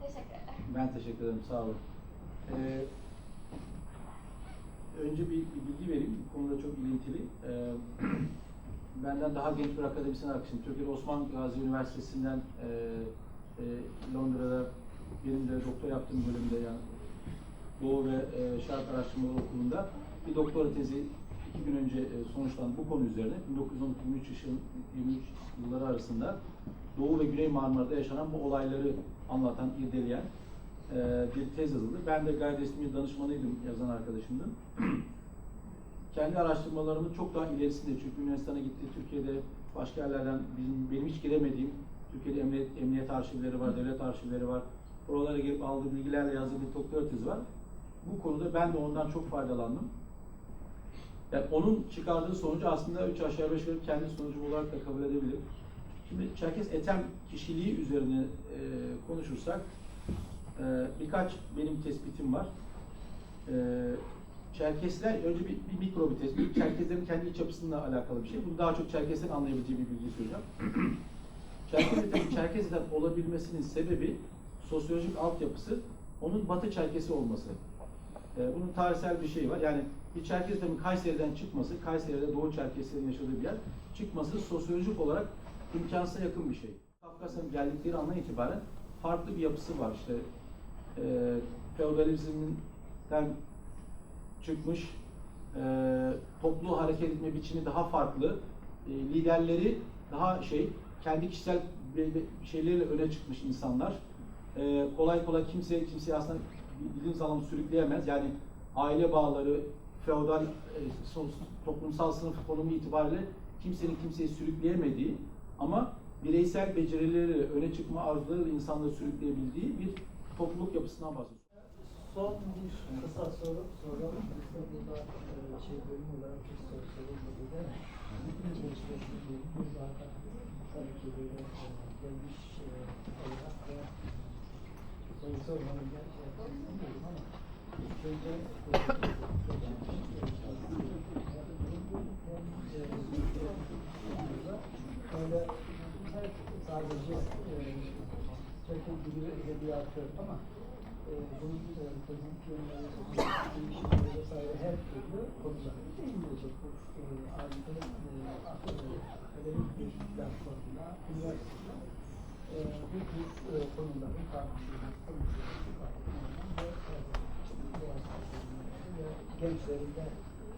Teşekkür ederim. Ben teşekkür ederim, sağ olun. Önce bir bilgi vereyim, bu konuda çok ilintili. Benden daha genç bir akademisyen arkadaşım, Türkiye'de Osman Gazi Üniversitesi'nden Londra'da benim de doktor yaptığım bölümde, yani Doğu ve Şark Araştırmaları Okulu'nda bir doktora tezi 2 gün önce sonuçlandı bu konu üzerine. 1912-23 yılları arasında Doğu ve Güney Marmara'da yaşanan bu olayları anlatan, irdeleyen bir tez yazıldı. Ben de gayri resmi danışmanıydım, yazan arkadaşımdım. kendi araştırmalarımın çok daha ilerisinde. Çünkü Yunanistan'a gitti, Türkiye'de başka yerlerden benim hiç giremediğim, Türkiye'de emniyet arşivleri var, devlet arşivleri var. Oralara girip aldığım bilgilerle yazdığım bir doktora tezi var. Bu konuda ben de ondan çok faydalandım. Yani onun çıkardığı sonucu aslında 3 aşağı 5 yukarı kendi sonucum olarak da kabul edebilirim. Şimdi Çerkes Etem kişiliği üzerine konuşursak birkaç benim tespitim var. Çerkesler önce bir mikro bir tespit. Çerkeslerin kendi iç yapısıyla alakalı bir şey. Bunu daha çok Çerkeslerin anlayabileceği bir bilgi söyleyeceğim. Çerkes Etem olabilmesinin sebebi sosyolojik altyapısı onun Batı Çerkesi olması. Bunun tarihsel bir şeyi var. Yani bir Çerkes Etem'in Kayseri'den çıkması, Kayseri'de Doğu Çerkeslerin yaşadığı bir yer çıkması sosyolojik olarak imkansıza yakın bir şey. Kafkas'ın geldikleri andan itibaren farklı bir yapısı var. İşte feodalizmden çıkmış, toplu hareket etme biçimi daha farklı, liderleri daha kendi kişisel şeyleriyle öne çıkmış insanlar. Kolay kolay kimseyi aslında bilim sağlamı sürükleyemez. Yani aile bağları, feodal toplumsal sınıf konumu itibariyle kimsenin kimseyi sürükleyemediği ama bireysel becerileri öne çıkma arzularıyla insanları sürükleyebildiği bir topluluk yapısından bahsediyoruz. Son bir kısa soru soralım. Biz de burada bölüm olarak bir soru sorulmadı değil mi? Bütün gelişmesini bir zaten tabii ki böyle gelmiş olarak da soru sormanın gerçekten bilmiyorum ama ilk önce öyle sadece Çerkes dili ve edebiyatı ama bunun pozisyonları, değişimleri vesaire her türlü konulara değinilecek bu akademik bir platformda, üniversitede bu tür konuların tartışılması, konuşulması gayet normal ve gençlerin de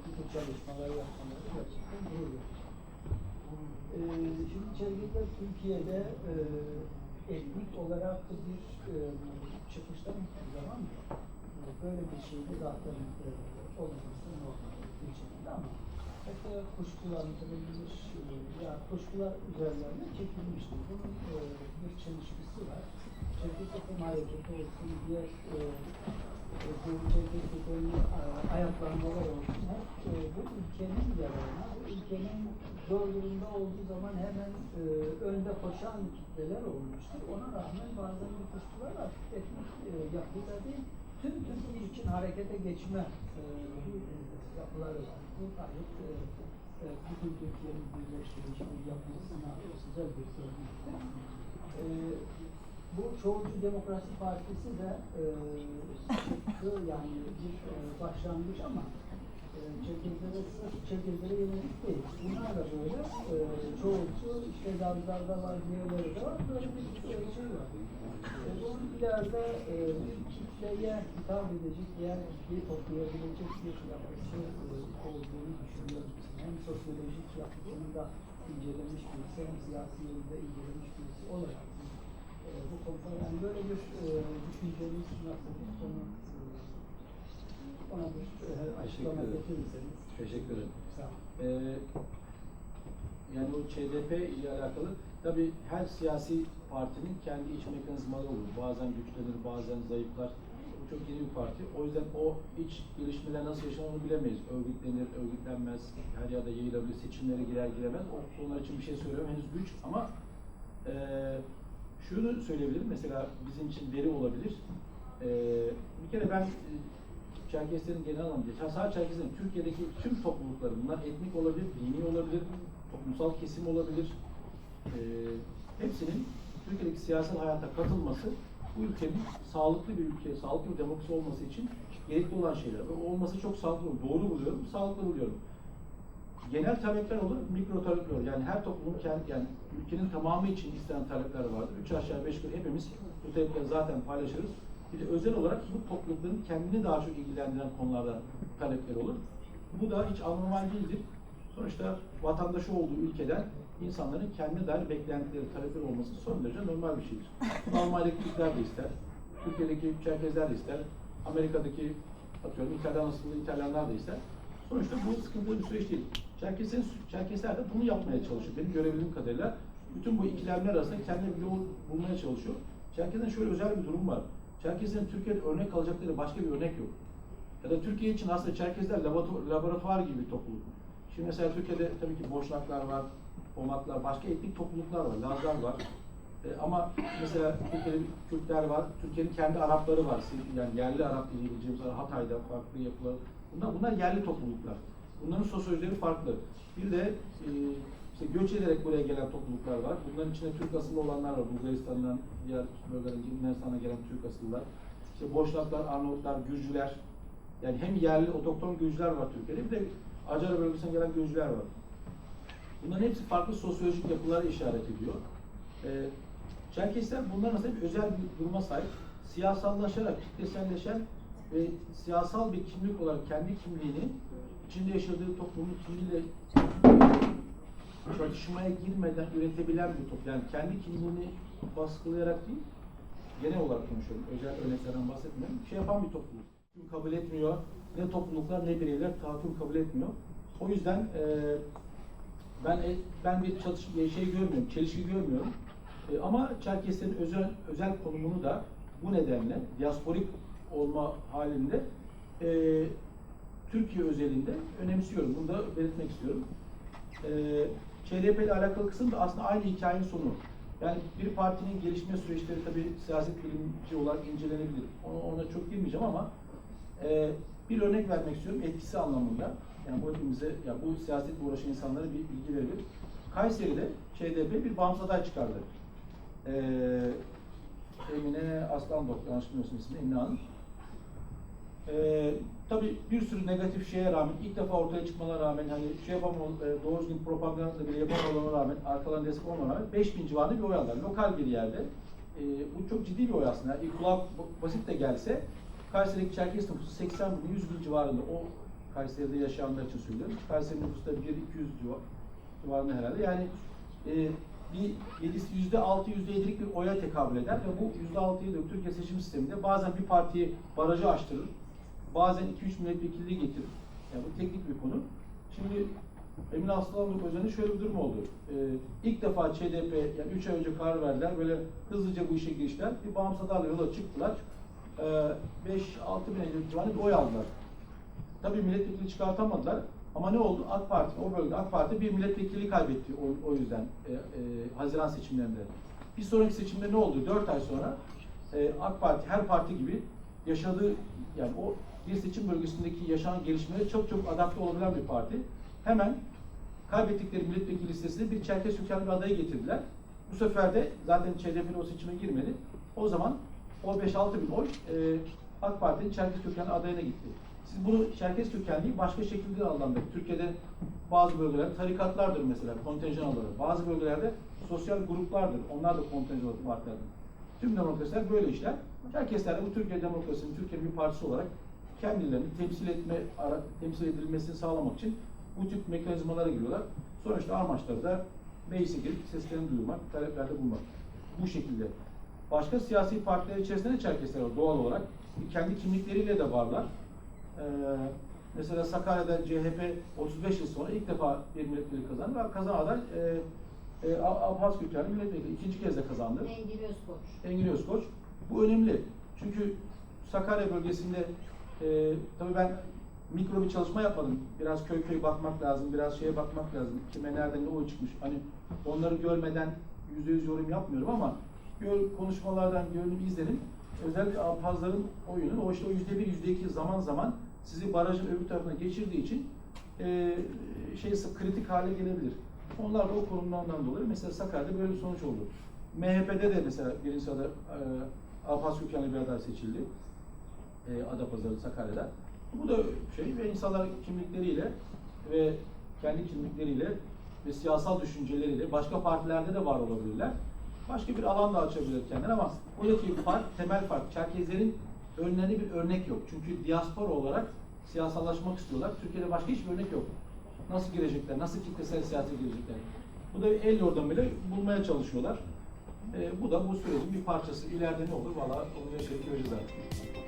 bu tür çalışmaları yapmaları gerçekten gurur verici. Şimdi Çerkezler Türkiye'de etnik olarak bir çıkıştan hiçbir zaman böyle bir şeydi zaten olması normal bir şekilde ama hep kuşkulandırılmış ya kuşkular üzerlerine çekilmiştir. Bunun bir çelişkisi var. Çerkes Etem hareketi olsun, diğer Çerkes Etem'in ayaklanmalar olsun hep bu ülkenin yararına, bu ülkenin zor durumda olduğu zaman hemen önde koşan kitleler olmuştur. Ona rağmen bazen bir kuşkular var. Etnik yapıda değil, tüm Türkiye için harekete geçme yapıları var. Bu gayet bütün Türkiye'nin birleştirici bir yapısına özel bir sorumluluktur. Bu Çoğulcu Demokrasi Partisi de yani bir başlangıç ama Çerkezlere yönelik değil. Bunlar da böyle çoğulcu, işte Lazlar'da var, diğerleri de var. Böyle bir şey var. Bunun ileride bir kitleye hitap edecek, diğer kitleyi toplayabilecek bir yapısı olduğunu düşünüyorum. Hem sosyolojik yapısını da incelemiş birisi, hem siyasi yönünde incelemiş birisi olarak bu konuda yani böyle bir düşünceniz nasıl bir konu? Ona bir açıklama getirirseniz. Teşekkür ederim. Yani o ÇDP ile alakalı tabii her siyasi partinin kendi iç mekanizmaları olur. Bazen güçlenir, bazen zayıflar. Bu çok yeni bir parti. O yüzden o iç gelişmeler nasıl yaşanır onu bilemeyiz. Örgütlenir, örgütlenmez, her yerde yayılabilir, seçimlere girer giremez. Onlar için bir şey söylüyorum. Henüz güç ama şunu söyleyebilirim. Mesela bizim için veri olabilir. Bir kere ben Çerkeslerin genel anlamda, sadece Çerkeslerin Türkiye'deki tüm toplulukların, bunlar etnik olabilir, dini olabilir, toplumsal kesim olabilir. Hepsinin Türkiye'deki siyasal hayata katılması bu ülkenin sağlıklı bir ülke, sağlıklı bir demokrasi olması için gerekli olan şeyler. Ve olması çok sağlıklı olur. Doğru buluyorum, sağlıklı buluyorum. Genel talepler olur, mikro talepler olur. Yani her toplumun kendi, yani ülkenin tamamı için istenen talepler vardır. 3 aşağı 5 yukarı hepimiz bu talepleri zaten paylaşırız. Bir de özel olarak bu toplulukların kendini daha çok ilgilendiren konularda talepler olur. Bu da hiç anormal değildir. Sonuçta vatandaşı olduğu ülkeden insanların kendine dair beklentileri, talepleri olması son derece normal bir şeydir. Almanya'daki Türkler de ister, Türkiye'deki Çerkezler de ister, Amerika'daki atıyorum İtalyanlar da ister. Sonuçta bu sıkıntılı bir süreç değil. Çerkesler de bunu yapmaya çalışıyor. Benim görebildiğim kadarıyla bütün bu ikilemler arasında kendine bir yol bulmaya çalışıyor. Çerkezlerin şöyle özel bir durum var. Çerkezlerin Türkiye'de örnek alacakları başka bir örnek yok. Ya da Türkiye için aslında Çerkezler laboratuvar gibi bir topluluk. Şimdi mesela Türkiye'de tabii ki Boşnaklar var, Pomaklar, başka etnik topluluklar var, Lazlar var. Ama mesela Türkiye'de Kürtler var, Türkiye'nin kendi Arapları var. Yani yerli Arap diyebileceğimiz Hatay'da farklı yapılar. Bunlar yerli topluluklar. Bunların sosyolojileri farklı. Bir de işte göç ederek buraya gelen topluluklar var. Bunların içinde Türk asıllı olanlar var. Bulgaristan'dan, diğer bölgelerden, Yunanistan'dan gelen Türk asıllılar. İşte Boşnaklar, Arnavutlar, Gürcüler. Yani hem yerli, otokton Gürcüler var Türkiye'de, bir de Acar bölgesinden gelen Gürcüler var. Bunların hepsi farklı sosyolojik yapılara işaret ediyor. Çerkesler bunların aslında bir özel bir duruma sahip. Siyasallaşarak, kitleselleşen ve siyasal bir kimlik olarak kendi kimliğini içinde yaşadığı toplumun kimliğiyle çatışmaya girmeden üretebilen bir toplum. Yani kendi kimliğini baskılayarak değil, genel olarak konuşuyorum, özel örneklerden bahsetmiyorum. Yapan bir topluluk. Kabul etmiyor. Ne topluluklar ne bireyler tahakküm kabul etmiyor. O yüzden ben bir şey görmüyorum, çelişki görmüyorum. Ama Çerkeslerin özel konumunu da bu nedenle diasporik olma halinde Türkiye özelinde önemsiyorum. Bunu da belirtmek istiyorum. ÇDP ile alakalı kısım da aslında aynı hikayenin sonu. Yani bir partinin gelişme süreçleri tabii siyaset bilimci olarak incelenebilir. Ona çok girmeyeceğim ama bir örnek vermek istiyorum etkisi anlamında. Yani bu hepimize, ya bu siyasetle uğraşan insanlara bir bilgi verebilir. Kayseri'de ÇDP bir bağımsız aday çıkardı. Emine Aslandok, yanlış bilmiyorsun ismini, Emine Hanım. Tabii bir sürü negatif şeye rağmen, ilk defa ortaya çıkmalarına rağmen, hani doğru düzgün propaganda bile yapamalarına rağmen, arkalarında destek olmalarına rağmen 5000 civarında bir oy aldılar. Lokal bir yerde. Bu çok ciddi bir oy aslında. Yani kulağa basit de gelse, Kayseri'deki Çerkes nüfusu 80 bin, 100 bin civarında. O Kayseri'de yaşayanlar için söylüyorum. Kayseri nüfusu da 1-200 civarında herhalde. Yani %6-%7'lik bir oya tekabül eder ve bu %6'yı Türkiye seçim sisteminde bazen bir partiyi barajı aştırır, bazen 2-3 milletvekilliği getirir. Yani bu teknik bir konu. Şimdi Emine Aslanlık özelinde şöyle bir durum oldu. İlk defa ÇDP, yani 3 ay önce karar verdiler, böyle hızlıca bu işe girişler, bir bağımsız adayla yola çıktılar. 5-6 bin civarında bir oy aldılar. Tabii milletvekili çıkartamadılar. Ama ne oldu? AK Parti, o bölgede AK Parti bir milletvekili kaybetti o yüzden Haziran seçimlerinde. Bir sonraki seçimde ne oldu? 4 ay sonra AK Parti her parti gibi yaşadığı, yani o bir seçim bölgesindeki yaşanan gelişmelere çok adapte olabilen bir parti. Hemen kaybettikleri milletvekili listesine bir Çerkes kökenli bir adayı getirdiler. Bu sefer de zaten ÇDP'li o seçime girmedi. O zaman o 5-6 bin oy AK Parti'nin Çerkes kökenli adayına gitti. Siz bunu Çerkes kökenliyi başka şekilde adlandırın. Türkiye'de bazı bölgelerde tarikatlardır mesela, kontenjan alır. Bazı bölgelerde sosyal gruplardır. Onlar da kontenjan alır partilerdir. Tüm demokrasiler böyle işler. Çerkesler de bu Türkiye demokrasinin, Türkiye'nin bir partisi olarak kendilerini temsil edilmesini sağlamak için bu tip mekanizmalara giriyorlar. Sonuçta amaçları da meclise girip seslerini duyurmak, taleplerde bulmak. Bu şekilde. Başka siyasi partiler içerisinde de Çerkesler var doğal olarak. Kendi kimlikleriyle de varlar. Mesela Sakarya'da CHP 35 yıl sonra ilk defa bir milletvekili kazandı ve kazanan aday Abhaz kökenli milletvekili. İkinci kez de kazandı. Engin Özkoç. Bu önemli. Çünkü Sakarya bölgesinde tabii ben mikro bir çalışma yapmadım. Biraz köy bakmak lazım, biraz şeye bakmak lazım. Kime nereden ne oy çıkmış. Hani onları görmeden %100 yorum yapmıyorum ama konuşmalardan gördüm, izledim. Özellikle Abhazların oyunun o %1, %2 zaman zaman sizi barajın öbür tarafına geçirdiği için kritik hale gelebilir. Onlar da o konumlardan dolayı mesela Sakarya'da böyle bir sonuç oldu. MHP'de de mesela birinci sırada Abhaz kökenli bir aday seçildi. Adapazarı Sakarya'da. Bu da ve insanlar kimlikleriyle ve kendi kimlikleriyle ve siyasal düşünceleriyle başka partilerde de var olabilirler. Başka bir alan da açabilir kendine ama buradaki fark, temel fark, Çerkezlerin önlerinde bir örnek yok. Çünkü diaspora olarak siyasallaşmak istiyorlar. Türkiye'de başka hiçbir örnek yok. Nasıl girecekler, nasıl kitlesel siyasete girecekler? Bu da el yordamıyla bulmaya çalışıyorlar. Bu da bu sürecin bir parçası. İleride ne olur? Vallahi onu yaşayıp göreceğiz artık.